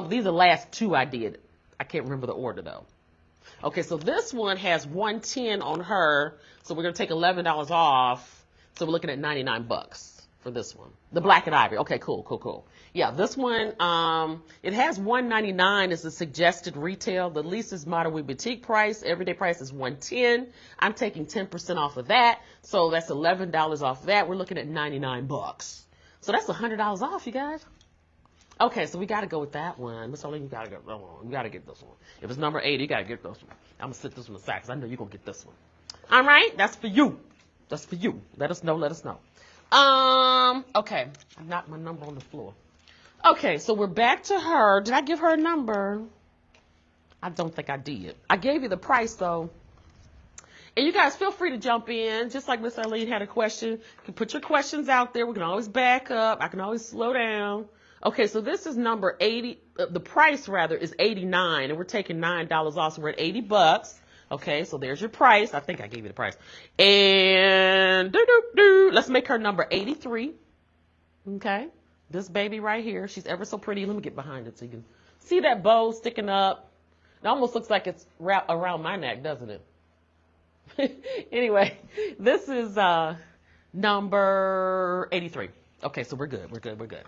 These are the last two I did. I can't remember the order, though. Okay, so this one has 110 on her. So we're going to take $11 off. So we're looking at 99 bucks for this one. The black and ivory. Okay, cool. Yeah, this one, it has $199 as the suggested retail. The least modern we boutique price. Everyday price is $110. I'm taking 10% off of that. So that's $11 off of that. We're looking at 99 bucks. So that's $100 off, you guys. Okay, so we got to go with that one. Miss Arlene, you got to get this one. If it's number 80, you got to get this one. I'm going to sit this one aside because I know you're going to get this one. All right, that's for you. Let us know. Okay, I knocked my number on the floor. Okay, so we're back to her. Did I give her a number? I don't think I did. I gave you the price though. And you guys feel free to jump in. Just like Miss Arlene had a question. You can put your questions out there. We can always back up. I can always slow down. Okay, so this is number 80. The price rather is 89, and we're taking $9 off, so we're at 80 bucks. Okay, so there's your price. I think I gave you the price. And let's make her number 83. Okay, this baby right here, she's ever so pretty. Let me get behind it so you can see that bow sticking up. It almost looks like it's wrapped around my neck, doesn't it? Anyway, this is number 83. Okay, so we're good. We're good. We're good.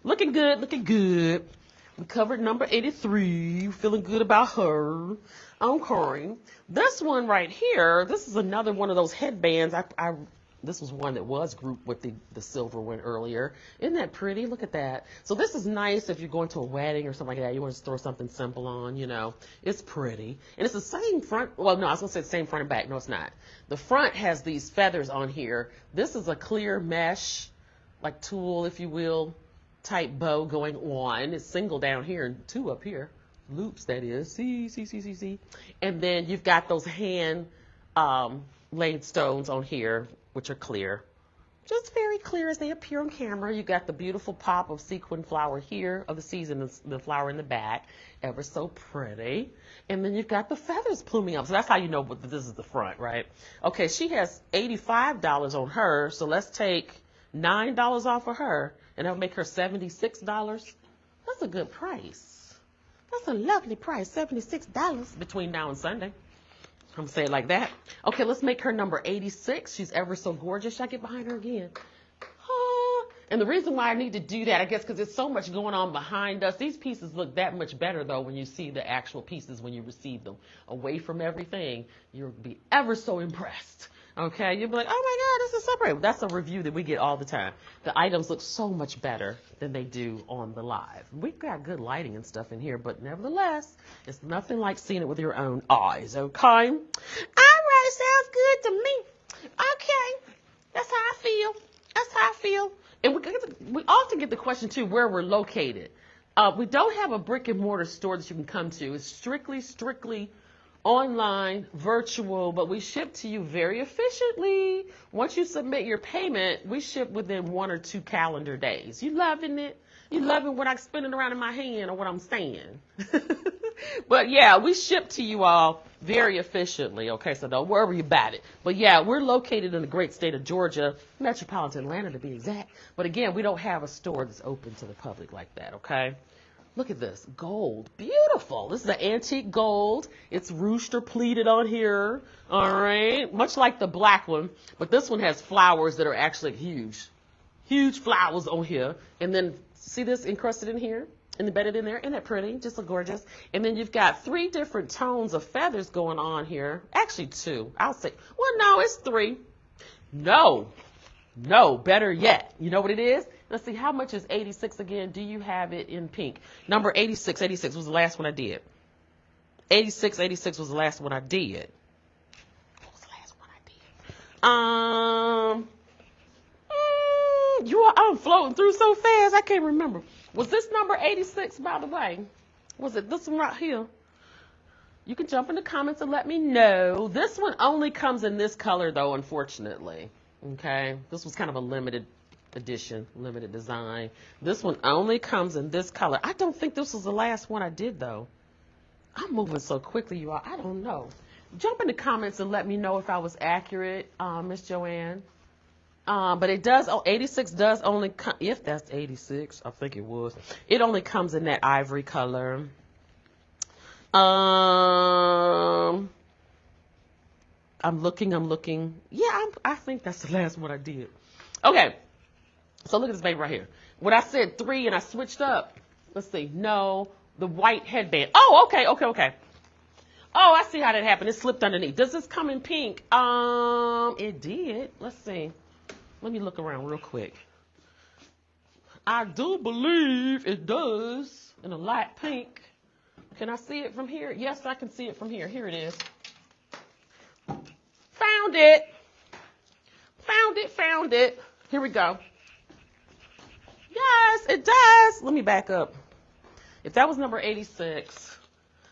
Looking good. Looking good. We covered number 83. Feeling good about her. Okay. This one right here, this is another one of those headbands. This was one that was grouped with the silver one earlier. Isn't that pretty? Look at that. So this is nice if you're going to a wedding or something like that. You want to throw something simple on, you know. It's pretty. And it's the same front. Well, no, I was going to say the same front and back. No, it's not. The front has these feathers on here. This is a clear mesh, like tulle, if you will, type bow going on. It's single down here and two up here. Loops, that is. See. And then you've got those hand laid stones on here, which are clear. Just very clear as they appear on camera. You got the beautiful pop of sequin flower here of the season, the flower in the back, ever so pretty. And then you've got the feathers pluming up. So that's how you know this is the front, right? Okay, she has $85 on her, so let's take $9 off of her, and that'll make her $76. That's a good price. That's a lovely price, $76 between now and Sunday. I'm saying it like that. Okay, let's make her number 86. She's ever so gorgeous. Should I get behind her again? And the reason why I need to do that, I guess, because there's so much going on behind us. These pieces look that much better, though, when you see the actual pieces, when you receive them. Away from everything, you'll be ever so impressed. Okay, you'll be like, oh my God, this is so pretty. That's a review that we get all the time. The items look so much better than they do on the live. We've got good lighting and stuff in here, but nevertheless, it's nothing like seeing it with your own eyes, okay? All right, sounds good to me. Okay, that's how I feel. That's how I feel. And we often get the question, too, where we're located. We don't have a brick and mortar store that you can come to. It's strictly online, virtual, but we ship to you very efficiently. Once you submit your payment, we ship within 1 or 2 calendar days. You loving it? You loving what I'm spinning around in my hand or what I'm saying? But yeah, we ship to you all very efficiently. Okay, so don't worry about it. But yeah, we're located in the great state of Georgia, Metropolitan Atlanta to be exact. But again, we don't have a store that's open to the public like that, okay? Look at this, gold, beautiful. This is an antique gold. It's rooster pleated on here, all right? Much like the black one, but this one has flowers that are actually huge. Huge flowers on here. And then see this encrusted in here and embedded in there? Isn't that pretty? Just so gorgeous. And then you've got 3 different tones of feathers going on here. Actually 2, I'll say. Well, no, it's 3. No, better yet. You know what it is? Let's see, how much is 86 again? Do you have it in pink? Number 86 was the last one I did. 86 was the last one I did. What was the last one I did? I'm floating through so fast, I can't remember. Was this number 86, by the way? Was it this one right here? You can jump in the comments and let me know. This one only comes in this color, though, unfortunately. Okay, this was kind of a limited edition, limited design. This one only comes in this color. I don't think this was the last one I did, though. I'm moving so quickly, you all. I don't know. Jump in the comments and let me know if I was accurate, Miss Joanne. But it does, 86 does only come, if that's 86, I think it was. It only comes in that ivory color. I'm looking. Yeah, I think that's the last one I did. Okay. So look at this baby right here. When I said 3 and I switched up, let's see. No, the white headband. Oh, okay. Oh, I see how that happened. It slipped underneath. Does this come in pink? It did. Let's see. Let me look around real quick. I do believe it does in a light pink. Can I see it from here? Yes, I can see it from here. Here it is. Found it. Found it. Here we go. Yes, does. It does. Let me back up. If that was number 86,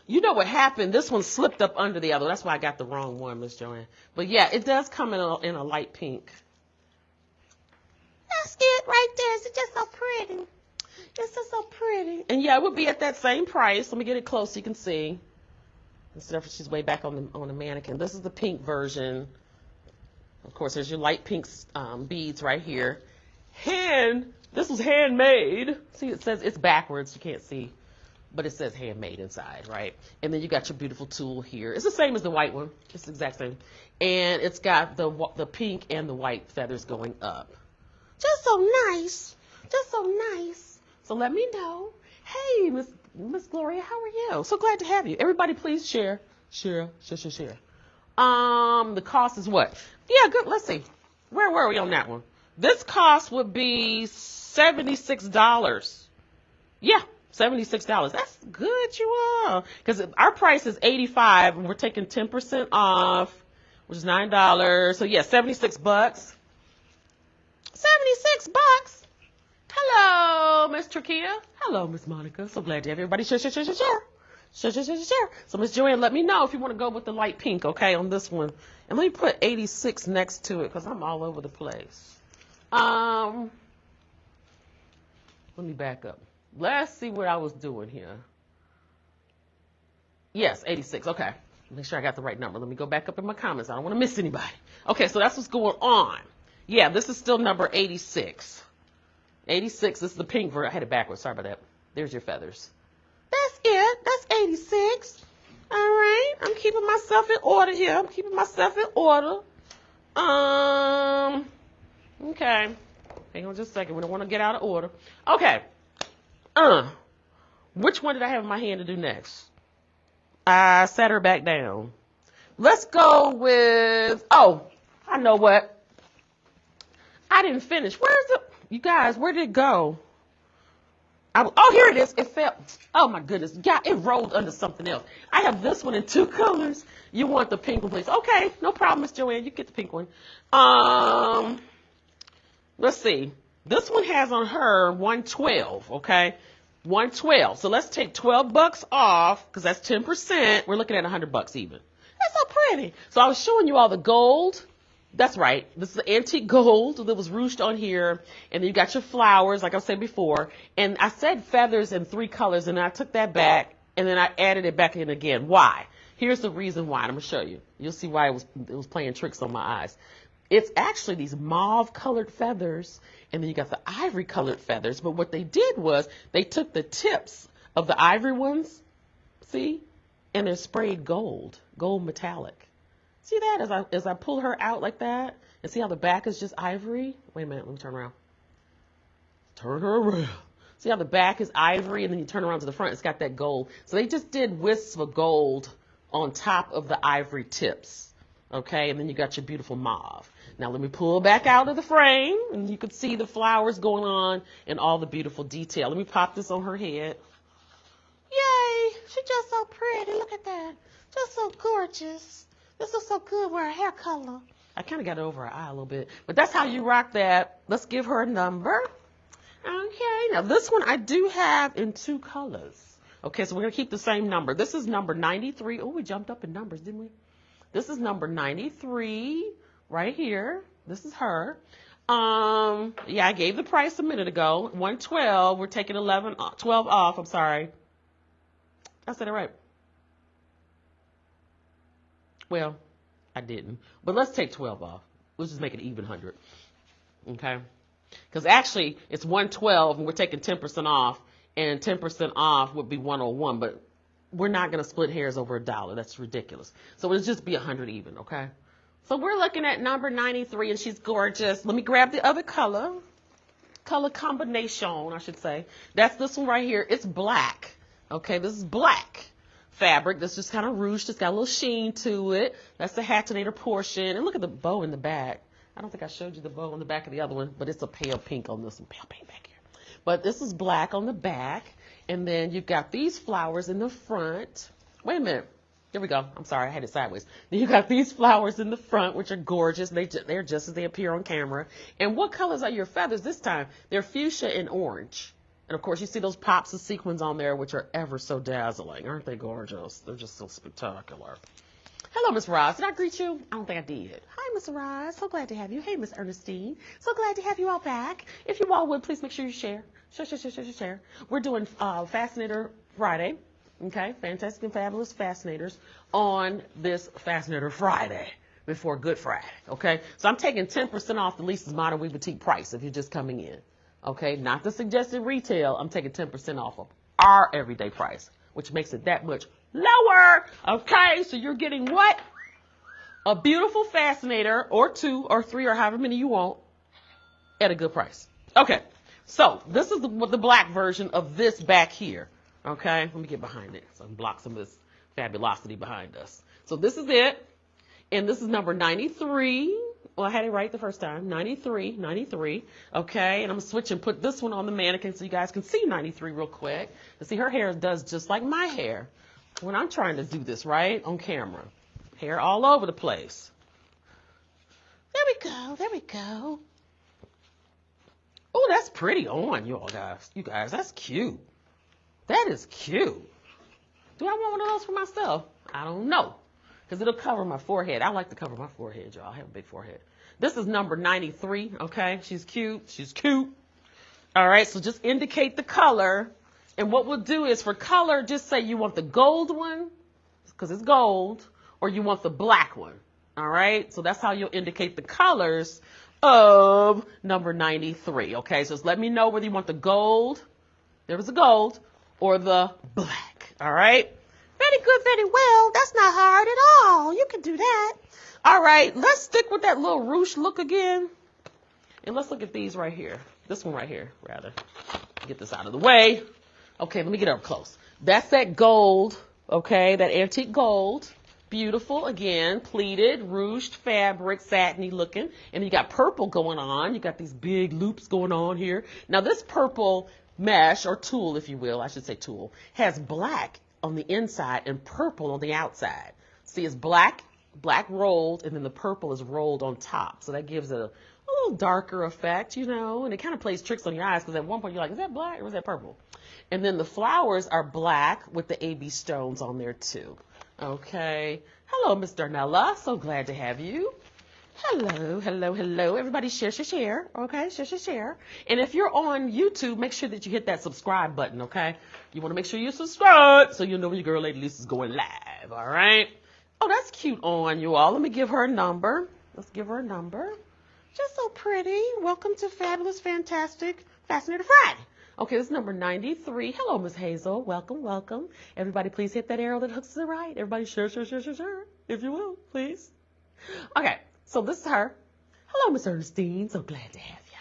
you know what happened? This one slipped up under the other. That's why I got the wrong one, Miss Joanne. But yeah, it does come in a light pink. That's it right there. It's just so pretty. It's just so pretty. And yeah, it would be at that same price. Let me get it close so you can see. Instead of she's way back on the mannequin. This is the pink version. Of course, there's your light pink beads right here. This was handmade. See, it says it's backwards. You can't see. But it says handmade inside, right? And then you got your beautiful tool here. It's the same as the white one. It's the exact same. And it's got the pink and the white feathers going up. Just so nice. Just so nice. So let me know. Hey, Miss Gloria, how are you? So glad to have you. Everybody, please share. Share. The cost is what? Yeah, good. Let's see. Where were we on that one? This cost would be $76. Yeah, $76. That's good, you all. Because our price is $85, and we're taking 10% off, which is $9. So yeah, $76. $76. Hello, Miss Trakia. Hello, Miss Monica. So glad to have everybody share. Share. So Miss Joanne, let me know if you want to go with the light pink, okay, on this one. And let me put 86 next to it because I'm all over the place. Let me back up. Let's see what I was doing here. Yes, 86. Okay. Make sure I got the right number. Let me go back up in my comments. I don't want to miss anybody. Okay, so that's what's going on. Yeah, this is still number 86. 86, this is the pink version. I had it backwards. Sorry about that. There's your feathers. That's it. That's 86. All right. I'm keeping myself in order here. Okay. Hang on just a second. We don't want to get out of order. Okay. Which one did I have in my hand to do next? I set her back down. Let's go with, I know what. I didn't finish. You guys, where did it go? Here it is. It fell. Oh my goodness. Yeah, it rolled under something else. I have this one in 2 colors. You want the pink one, please? Okay, no problem, Miss Joanne. You get the pink one. Let's see. This one has on her 112, okay? 112. So let's take $12 off because that's 10%. We're looking at $100 even. That's so pretty. So I was showing you all the gold. That's right. This is antique gold that was ruched on here. And then you got your flowers, like I said before. And I said feathers in 3 colors, and I took that back, and then I added it back in again. Why? Here's the reason why. I'm going to show you. You'll see why it was playing tricks on my eyes. It's actually these mauve-colored feathers, and then you got the ivory-colored feathers. But what they did was they took the tips of the ivory ones, see, and they're sprayed gold metallic. See that as I pull her out like that, and see how the back is just ivory? Wait a minute, let me turn around. Turn her around. See how the back is ivory, and then you turn around to the front, it's got that gold. So they just did wisps of gold on top of the ivory tips. Okay, and then you got your beautiful mauve. Now let me pull back out of the frame, and you can see the flowers going on and all the beautiful detail. Let me pop this on her head. Yay, she's just so pretty. Look at that. Just so gorgeous. This looks so good with her hair color. I kind of got it over her eye a little bit, but that's how you rock that. Let's give her a number. Okay, now this one I do have in 2 colors. Okay, so we're going to keep the same number. This is number 93. Oh, we jumped up in numbers, didn't we? This is number 93 right here. This is her. Yeah, I gave the price a minute ago. 112. We're taking 12 off. I'm sorry. I said it right. Well, I didn't. But let's take 12 off. Let's just make it even 100. Okay? Because actually, it's 112, and we're taking 10% off. And 10% off would be 101. But we're not going to split hairs over $1. That's ridiculous. So it'll just be 100 even, okay? So we're looking at number 93, and she's gorgeous. Let me grab the other color. Color combination, I should say. That's this one right here. It's black. Okay, this is black fabric. That's just kind of ruched. It's got a little sheen to it. That's the hatinator portion. And look at the bow in the back. I don't think I showed you the bow on the back of the other one, but it's a pale pink on this one. Pale pink back here. But this is black on the back. And then you've got these flowers in the front. Wait a minute. Here we go. I'm sorry, I had it sideways. Then you got these flowers in the front, which are gorgeous. They're just as they appear on camera. And what colors are your feathers this time? They're fuchsia and orange. And of course, you see those pops of sequins on there, which are ever so dazzling. Aren't they gorgeous? They're just so spectacular. Hello, Miss Roz. Did I greet you? I don't think I did. Hi, Miss Roz. So glad to have you. Hey, Miss Ernestine. So glad to have you all back. If you all would, please make sure you share. Share. We're doing Fascinator Friday. Okay? Fantastic and Fabulous Fascinators on this Fascinator Friday before Good Friday. Okay? So I'm taking 10% off the Lisa's Modern Weave Boutique price if you're just coming in. Okay? Not the suggested retail. I'm taking 10% off of our everyday price, which makes it that much lower. Okay, so you're getting what? A beautiful Fascinator, or 2 or 3 or however many you want, at a good price. Okay, so this is the black version of this back here. Okay, let me get behind it so I can block some of this fabulosity behind us. So this is it, and this is number 93. Well, I had it right the first time. 93. Okay, and I'm going to switch and put this one on the mannequin so you guys can see 93 real quick. And see, her hair does just like my hair when I'm trying to do this, right, on camera. Hair all over the place. There we go. Oh, that's pretty on, you guys. That's cute. That is cute. Do I want one of those for myself? I don't know. Because it'll cover my forehead. I like to cover my forehead, y'all. I have a big forehead. This is number 93, okay? She's cute. All right, so just indicate the color. And what we'll do is for color, just say you want the gold one, because it's gold, or you want the black one. All right, so that's how you'll indicate the colors of number 93. Okay, so just let me know whether you want the gold, there was a gold, or the black. All right, very good, very well. That's not hard at all. You can do that. All right, let's stick with that little ruche look again. And let's look at these right here. This one right here, rather. Get this out of the way. Okay, let me get up close. That's that gold, okay, that antique gold. Beautiful, again, pleated, ruched fabric, satiny looking. And you got purple going on. You got these big loops going on here. Now, this purple mesh, or tulle, if you will, I should say tulle, has black on the inside and purple on the outside. See, it's black rolled, and then the purple is rolled on top. So that gives it a little darker effect, you know, and it kind of plays tricks on your eyes because at one point you're like, is that black or is that purple? And then the flowers are black with the AB stones on there too. Okay. Hello, Miss Darnella. So glad to have you. Hello. Everybody share. Okay, share. And if you're on YouTube, make sure that you hit that subscribe button, okay? You want to make sure you subscribe so you'll know when your girl Lady Lisa's going live, all right? Oh, that's cute on you all. Let me give her a number. Let's give her a number. Just so pretty. Welcome to Fabulous, Fantastic, Fascinator Friday. Okay, this is number 93. Hello, Miss Hazel. Welcome. Everybody, please hit that arrow that hooks to the right. Everybody, share, if you will, please. Okay, so this is her. Hello, Miss Ernestine. So glad to have you.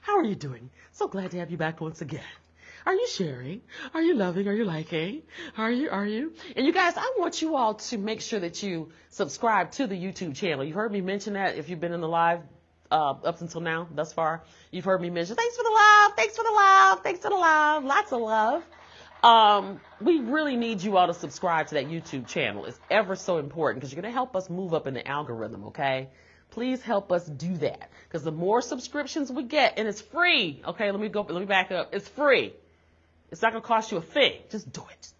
How are you doing? So glad to have you back once again. Are you sharing? Are you loving? Are you liking? Are you? And you guys, I want you all to make sure that you subscribe to the YouTube channel. You've heard me mention that if you've been in the live up until now, thus far. You've heard me mention, thanks for the love, lots of love. We really need you all to subscribe to that YouTube channel. It's ever so important because you're going to help us move up in the algorithm, okay? Please help us do that because the more subscriptions we get, and it's free, okay? Let me back up. It's free. It's not going to cost you a thing. Just do it.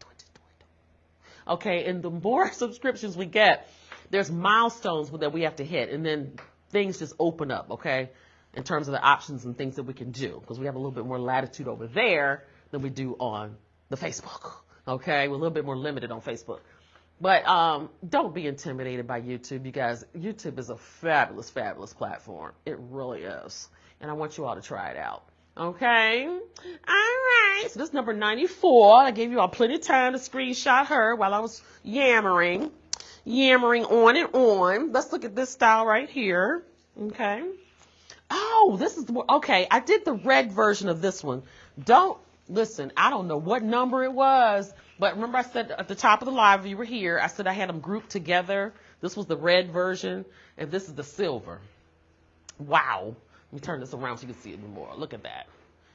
Okay, and the more subscriptions we get, there's milestones that we have to hit, and then things just open up, okay, in terms of the options and things that we can do, because we have a little bit more latitude over there than we do on the Facebook, okay? We're a little bit more limited on Facebook. But don't be intimidated by YouTube, you guys. YouTube is a fabulous, fabulous platform. It really is. And I want you all to try it out, okay? All right, so this is number 94. I gave you all plenty of time to screenshot her while I was yammering on and on. Let's look at this style right here. Okay. Oh, this is okay. I did the red version of this one. Listen, I don't know what number it was, but remember I said at the top of the live, if you were here, I said I had them grouped together. This was the red version, and this is the silver. Wow. Let me turn this around so you can see it more. Look at that.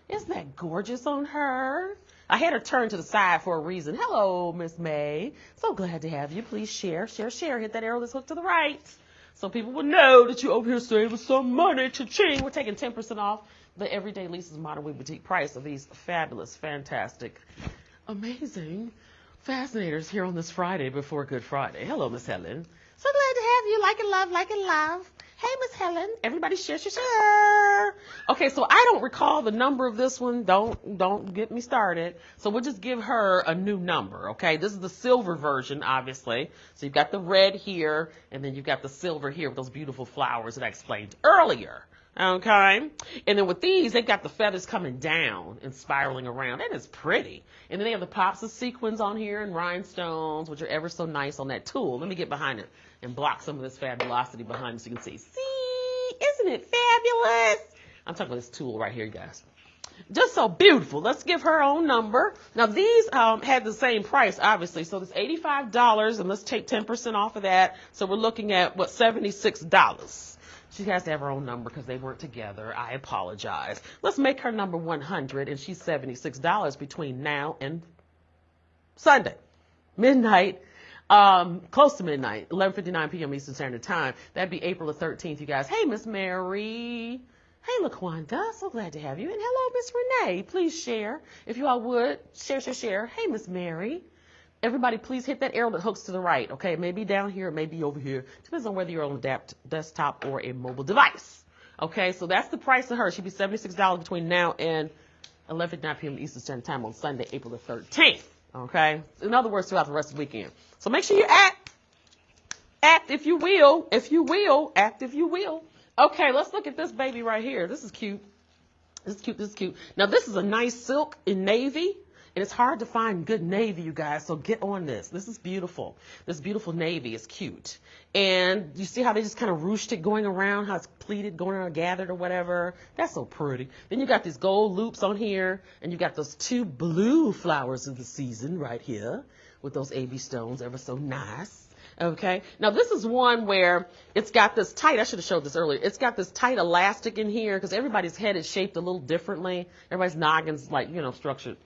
Isn't that gorgeous on her? I had her turn to the side for a reason. Hello, Miss May. So glad to have you. Please share. Hit that arrow that's hooked to the right so people will know that you're over here saving some money. Cha-ching. We're taking 10% off the everyday Lisa's Modern Wig Boutique price of these fabulous, fantastic, amazing Fascinators here on this Friday before Good Friday. Hello, Miss Helen. So glad to have you. Like and love, like and love. Hey, Miss Helen. Everybody share, share, share. Okay, so I don't recall the number of this one. Don't get me started. So we'll just give her a new number, okay? This is the silver version, obviously. So you've got the red here, and then you've got the silver here with those beautiful flowers that I explained earlier. Okay, and then with these, they've got the feathers coming down and spiraling around. That is pretty. And then they have the pops of sequins on here and rhinestones, which are ever so nice on that tool. Let me get behind it and block some of this fabulosity behind it so you can see. See, isn't it fabulous? I'm talking about this tool right here, you guys. Just so beautiful. Let's give her own number. Now, these had the same price, obviously. So it's $85, and let's take 10% off of that. So we're looking at, what, $76. She has to have her own number because they weren't together. I apologize. Let's make her number 100, and she's $76 between now and Sunday. Midnight, close to midnight, 11:59 p.m. Eastern Standard Time. That'd be April the 13th, you guys. Hey, Miss Mary. Hey, LaQuanda. So glad to have you. And hello, Miss Renee. Please share. If you all would, share, share, share. Hey, Miss Mary. Everybody, please hit that arrow that hooks to the right, okay? It may be down here, it may be over here. Depends on whether you're on a desktop or a mobile device. Okay, so that's the price of her. She'll be $76 between now and 11:59 p.m. Eastern Standard Time on Sunday, April the 13th. Okay? In other words, throughout the rest of the weekend. So make sure you act if you will, act if you will. Okay, let's look at this baby right here. This is cute. This is cute, this is cute. Now, this is a nice silk in navy. And it's hard to find good navy, you guys, so get on this. This is beautiful. This beautiful navy is cute. And you see how they just kind of ruched it going around, how it's pleated, going around, gathered or whatever. That's so pretty. Then you got these gold loops on here, and you got those two blue flowers of the season right here with those AB stones, ever so nice. Okay. Now, this is one where it's got this tight, I should have showed this earlier. It's got this tight elastic in here because everybody's head is shaped a little differently. Everybody's noggin's like, structured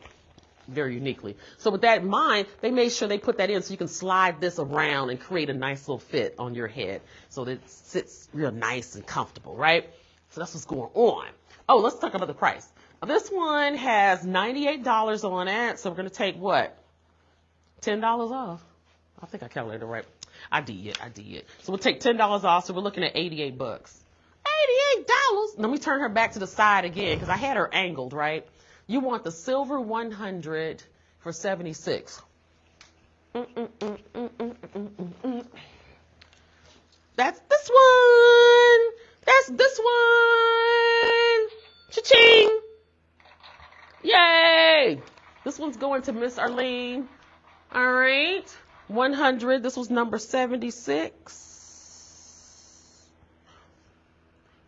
very uniquely. So with that in mind, they made sure they put that in so you can slide this around and create a nice little fit on your head so that it sits real nice and comfortable, right? So that's what's going on. Oh, let's talk about the price. This one has $98 on it, so we're going to take what? $10 off. I think I calculated it right. I did. So we'll take $10 off, so we're looking at $88. $88? Let me turn her back to the side again because I had her angled, right? You want the silver 100 for $76. That's this one. That's this one. Cha-ching. Yay. This one's going to Miss Arlene. All right. 100. This was number 76.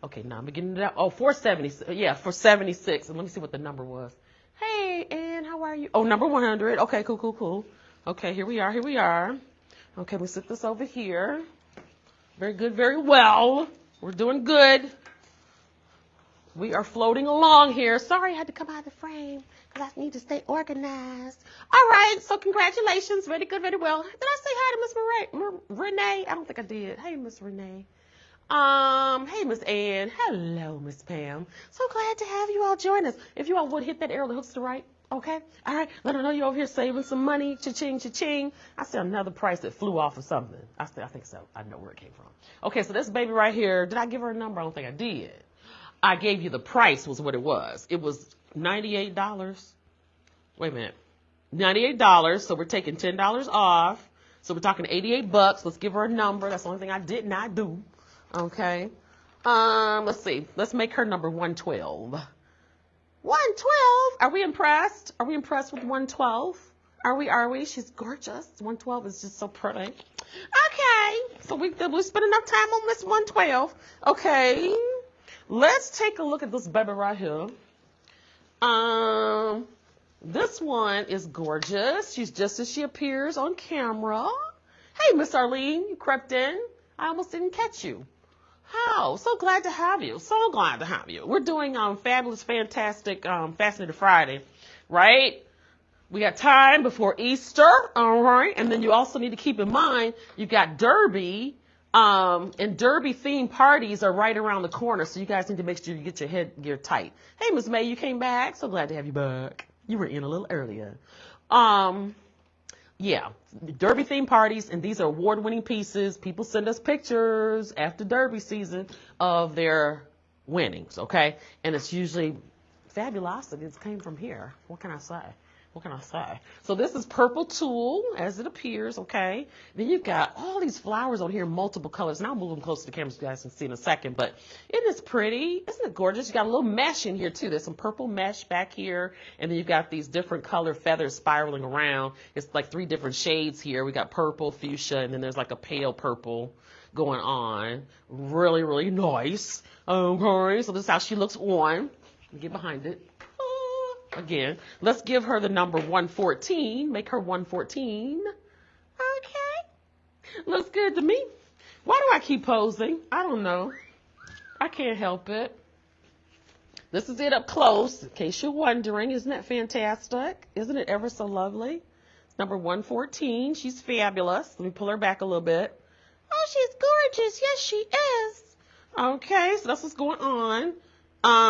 Okay, now I'm beginning to, 470. Yeah, for 76. And let me see what the number was. Hey, Ann, how are you? Oh, number 100. Okay, cool. Okay, here we are. Okay, we sit this over here. Very good, very well. We're doing good. We are floating along here. Sorry I had to come out of the frame because I need to stay organized. All right, so congratulations. Very good, very well. Did I say hi to Miss Renee? I don't think I did. Hey, Miss Renee. Hey, Miss Ann. Hello, Miss Pam. So glad to have you all join us. If you all would hit that arrow that hooks to the right, okay? All right, let her know you're over here saving some money. Cha-ching, cha-ching. I see another price that flew off of something. I think so. I know where it came from. Okay, so this baby right here, did I give her a number? I don't think I did. I gave you the price was what it was. It was $98. Wait a minute. $98, so we're taking $10 off. So we're talking $88. Let's give her a number. That's the only thing I did not do. Okay. Let's see. Let's make her number 112. 112? Are we impressed? Are we impressed with 112? Are we? She's gorgeous. 112 is just so pretty. Okay. So we spent enough time on Miss 112. Okay. Let's take a look at this baby right here. This one is gorgeous. She's just as she appears on camera. Hey, Miss Arlene, you crept in. I almost didn't catch you. How? So glad to have you. So glad to have you. We're doing fabulous, fantastic Fascinator Friday, right? We got time before Easter, all right? And then you also need to keep in mind, you've got Derby And derby themed parties are right around the corner, so you guys need to make sure you get your headgear tight. Hey, Miss May, you came back. So glad to have you back. You were in a little earlier. Yeah, derby themed parties, and these are award-winning pieces. People send us pictures after derby season of their winnings, okay? And it's usually fabulous. It came from here. What can I say? What can I say? So this is purple tulle, as it appears, okay? Then you've got all these flowers on here, multiple colors. And I'll move them close to the camera so you guys can see in a second. But isn't this pretty? Isn't it gorgeous? You got a little mesh in here, too. There's some purple mesh back here. And then you've got these different color feathers spiraling around. It's like 3 different shades here. We got purple, fuchsia, and then there's like a pale purple going on. Really, really nice. Okay, so this is how she looks on. Let me get behind it. Again, let's give her the number 114. Make her 114. Okay. Looks good to me. Why do I keep posing? I don't know. I can't help it. This is it up close, in case you're wondering. Isn't that fantastic? Isn't it ever so lovely? It's number 114. She's fabulous. Let me pull her back a little bit. Oh, she's gorgeous. Yes, she is. Okay, so that's what's going on.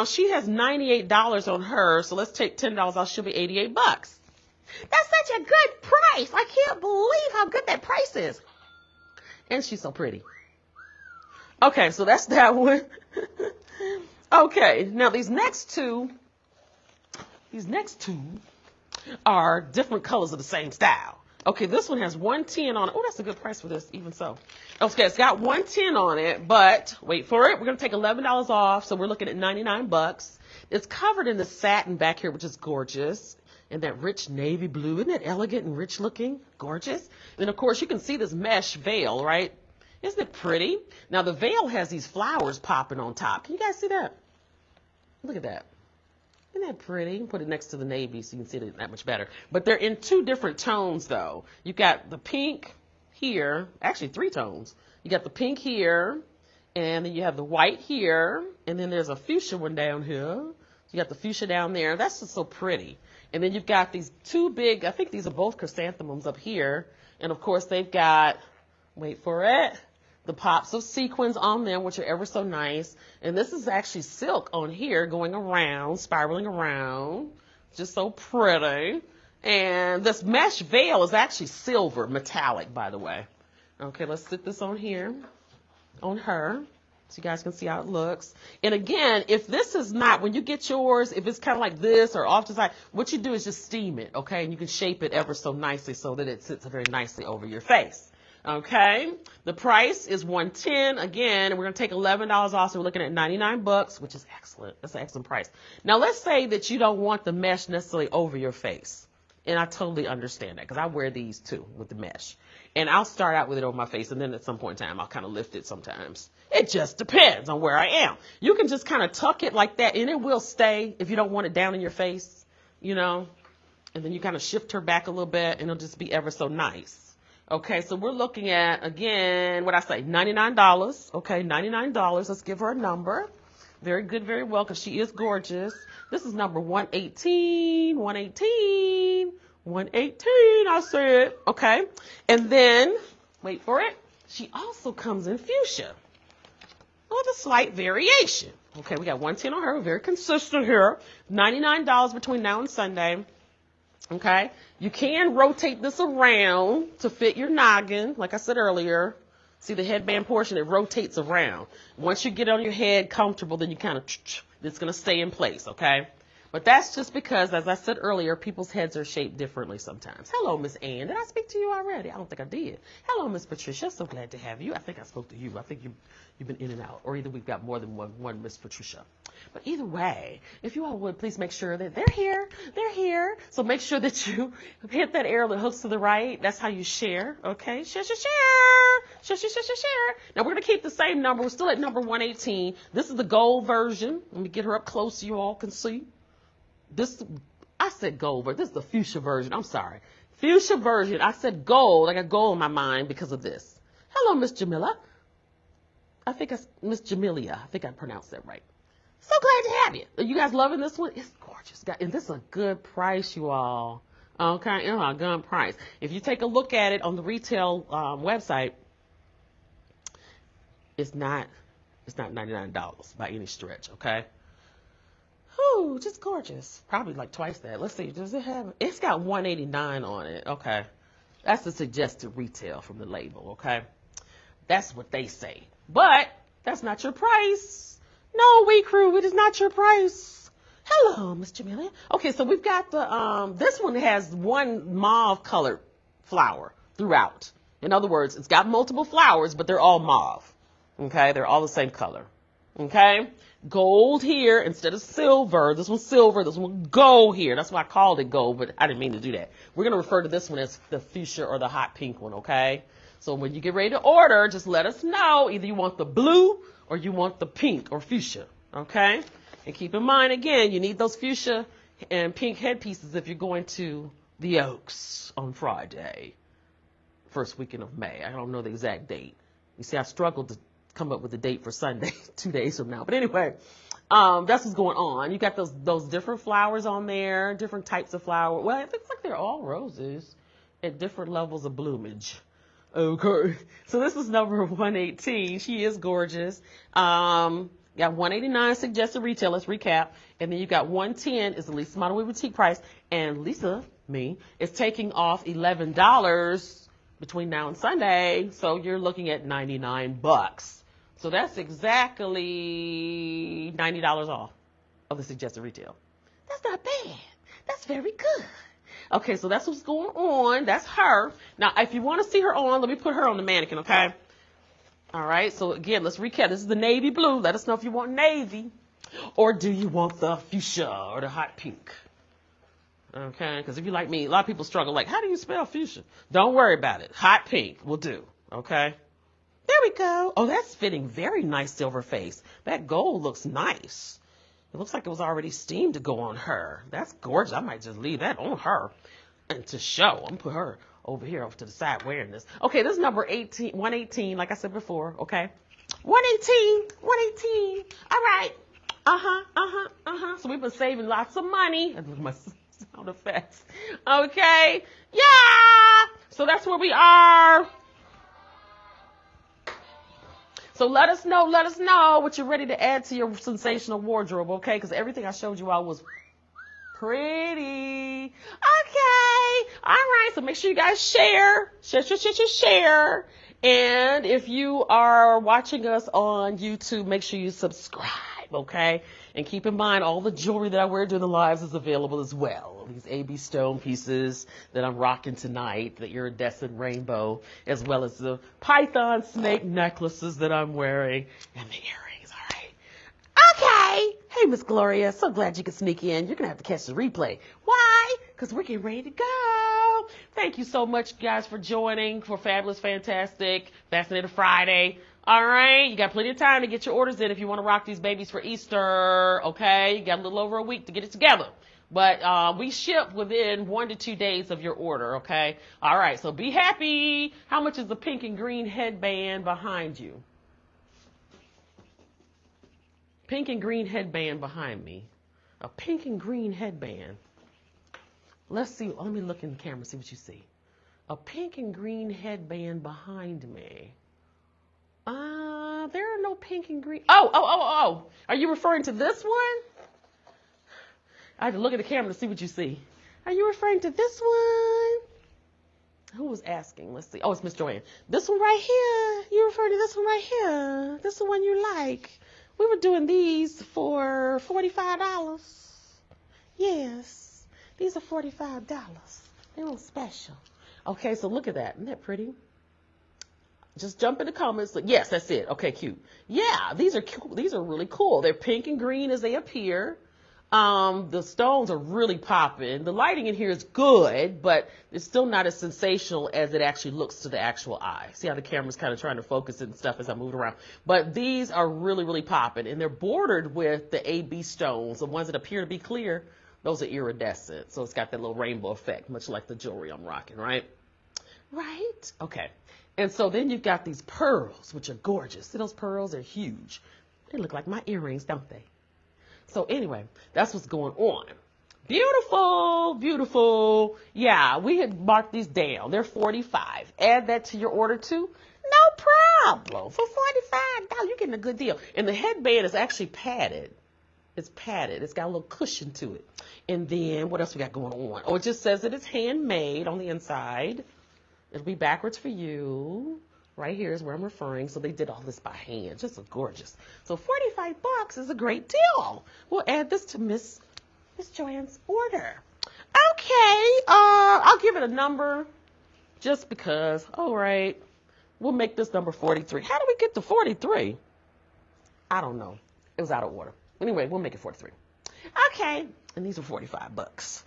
She has $98 on her, so let's take $10 off. She'll be $88. That's such a good price. I can't believe how good that price is. And she's so pretty. Okay, so that's that one. Okay, now these next two are different colors of the same style. Okay, this one has 110 on it. Oh, that's a good price for this, even so. Okay, it's got 110 on it, but wait for it. We're going to take $11 off, so we're looking at $99. It's covered in the satin back here, which is gorgeous. And that rich navy blue. Isn't it elegant and rich looking? Gorgeous. And, of course, you can see this mesh veil, right? Isn't it pretty? Now, the veil has these flowers popping on top. Can you guys see that? Look at that. Isn't that pretty? Put it next to the navy so you can see it that much better. But they're in 2 different tones, though. You got the pink here, actually 3 tones. You got the pink here, and then you have the white here, and then there's a fuchsia one down here. You got the fuchsia down there. That's just so pretty. And then you've got these 2 big, I think these are both chrysanthemums up here. And, of course, they've got, wait for it, the pops of sequins on them, which are ever so nice. And this is actually silk on here going around, spiraling around. Just so pretty. And this mesh veil is actually silver, metallic, by the way. Okay, let's sit this on here, on her, so you guys can see how it looks. And again, if this is not, when you get yours, if it's kind of like this or off to the side, what you do is just steam it, okay? And you can shape it ever so nicely so that it sits very nicely over your face. Okay, the price is $110 again, and we're going to take $11 off, so we're looking at $99, which is excellent. That's an excellent price. Now, let's say that you don't want the mesh necessarily over your face, and I totally understand that because I wear these too with the mesh, and I'll start out with it over my face, and then at some point in time, I'll kind of lift it sometimes. It just depends on where I am. You can just kind of tuck it like that, and it will stay if you don't want it down in your face, you know, and then you kind of shift her back a little bit, and it'll just be ever so nice. Okay, so we're looking at, again, what I say, $99. Okay, $99. Let's give her a number. Very good, very well, because she is gorgeous. This is number 118, 118, 118, I said. Okay, and then, wait for it, she also comes in fuchsia with a slight variation. Okay, we got 110 on her, very consistent here. $99 between now and Sunday. Okay, you can rotate this around to fit your noggin, like I said earlier. See the headband portion, it rotates around. Once you get on your head comfortable, then you kind of, it's going to stay in place, okay? But that's just because, as I said earlier, people's heads are shaped differently sometimes. Hello, Miss Ann. Did I speak to you already? I don't think I did. Hello, Miss Patricia. So glad to have you. I think I spoke to you. I think you've been in and out. Or either we've got more than one Miss Patricia. But either way, if you all would, please make sure that they're here. They're here. So make sure that you hit that arrow that hooks to the right. That's how you share. Okay? Share. Share. Now, we're going to keep the same number. We're still at number 118. This is the gold version. Let me get her up close so you all can see. This, I said gold, but this is the fuchsia version. I'm sorry. Fuchsia version. I said gold. I got gold in my mind because of this. Hello, Miss Jamila. I think it's Miss Jamilia. I think I pronounced that right. So glad to have you. Are you guys loving this one? It's gorgeous. And this is a good price, you all. Okay, a good price. If you take a look at it on the retail website, It's not $99 by any stretch, okay? Whew, just gorgeous. Probably like twice that. Let's see, does it have, it's got $189 on it, okay. That's the suggested retail from the label, okay? That's what they say. But that's not your price. No, We Crew, it is not your price. Hello, Miss Jamila. Okay, so we've got the, this one has one mauve colored flower throughout. In other words, it's got multiple flowers, but they're all mauve. Okay, they're all the same color. Okay, gold here instead of silver. This one's silver, this one gold here. That's why I called it gold, but I didn't mean to do that. We're going to refer to this one as the fuchsia or the hot pink one, okay? So when you get ready to order, just let us know. Either you want the blue or you want the pink or fuchsia, okay? And keep in mind, again, you need those fuchsia and pink headpieces if you're going to the Oaks on Friday, first weekend of May. I don't know the exact date. You see, I struggled to come up with a date for Sunday, 2 days from now. But anyway, that's what's going on. You got those different flowers on there, different types of flower. Well, it looks like they're all roses at different levels of bloomage. Okay, so this is number 118. She is gorgeous. Got 189 suggested retail. Let's recap. And then you got 110 is the Lisa Model Boutique price. And Lisa, me, is taking off $11 between now and Sunday. So you're looking at $99. So that's exactly $90 off of the suggested retail. That's not bad. That's very good. Okay, so that's what's going on. That's her. Now, if you want to see her on, let me put her on the mannequin, okay? All right, so again, let's recap. This is the navy blue. Let us know if you want navy. Or do you want the fuchsia or the hot pink? Okay, because if you like me, a lot of people struggle. Like, how do you spell fuchsia? Don't worry about it. Hot pink will do, okay? There we go. Oh, that's fitting. Very nice silver face. That gold looks nice. It looks like it was already steamed to go on her. That's gorgeous. I might just leave that on her and to show. I'm going to put her over here off to the side wearing this. Okay, this is number 118, like I said before, okay? 118. All right. So we've been saving lots of money. And look at my sound effects. Okay. Yeah. So that's where we are. So let us know what you're ready to add to your sensational wardrobe, okay? Because everything I showed you all was pretty. Okay. All right. So make sure you guys share. And if you are watching us on YouTube, make sure you subscribe, okay? And keep in mind, all the jewelry that I wear during the lives is available as well. These AB stone pieces that I'm rocking tonight, the iridescent rainbow, as well as the python snake necklaces that I'm wearing, and the earrings, all right? Okay. Hey, Miss Gloria, so glad you could sneak in. You're going to have to catch the replay. Why? Because we're getting ready to go. Thank you so much, guys, for joining for Fabulous, Fantastic, Fascinator Friday. All right, you got plenty of time to get your orders in if you want to rock these babies for Easter, okay? You got a little over a week to get it together. But we ship within 1 to 2 days of your order, okay? All right, so be happy. How much is the pink and green headband behind you? Pink and green headband behind me. A pink and green headband. Let's see. Let me look in the camera, see what you see. A pink and green headband behind me. There are no pink and green. Oh. Are you referring to this one? I have to look at the camera to see what you see. Are you referring to this one? Who was asking? Let's see. Oh, it's Miss Joanne. This one right here. You referring to this one right here. This is the one you like. We were doing these for $45. Yes. These are $45. They're on special. Okay, so look at that. Isn't that pretty? Just jump in the comments. Yes, that's it. Okay, cute. Yeah, these are cool. These are really cool. They're pink and green as they appear. The stones are really popping. The lighting in here is good, but it's still not as sensational as it actually looks to the actual eye. See how the camera's kind of trying to focus it and stuff as I move it around. But these are really, really popping, and they're bordered with the AB stones. The ones that appear to be clear, those are iridescent. So it's got that little rainbow effect, much like the jewelry I'm rocking, right? Right? Okay. And so then you've got these pearls, which are gorgeous. See, those pearls are huge. They look like my earrings, don't they? So anyway, that's what's going on. Beautiful, beautiful. Yeah, we had marked these down. They're $45. Add that to your order too. No problem. For $45, you're getting a good deal. And the headband is actually padded. It's padded. It's got a little cushion to it. And then what else we got going on? Oh, it just says that it's handmade on the inside. It'll be backwards for you. Right here is where I'm referring. So they did all this by hand. Just so gorgeous. So $45 is a great deal. We'll add this to Miss Joanne's order. Okay. I'll give it a number just because. All right. We'll make this number 43. How do we get to 43? I don't know. It was out of order. Anyway, we'll make it 43. Okay. And these are $45.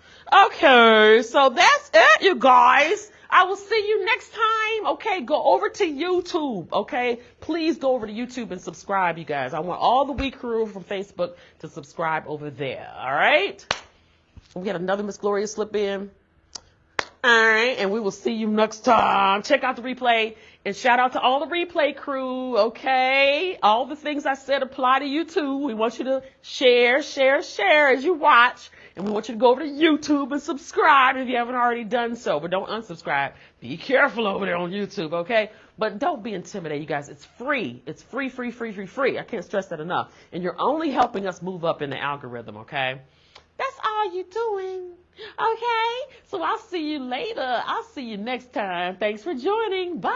Okay. So that's it, you guys. I will see you next time. Okay. Go over to YouTube. Okay. Please go over to YouTube and subscribe, you guys. I want all the We Crew from Facebook to subscribe over there. All right. We got another Miss Gloria slip in. All right. And we will see you next time. Check out the replay. And shout out to all the replay crew, okay? All the things I said apply to you too. We want you to share as you watch. And we want you to go over to YouTube and subscribe if you haven't already done so. But don't unsubscribe. Be careful over there on YouTube, okay? But don't be intimidated, you guys. It's free. It's free. I can't stress that enough. And you're only helping us move up in the algorithm, okay? That's all you're doing. Okay? So I'll see you later. I'll see you next time. Thanks for joining. Bye.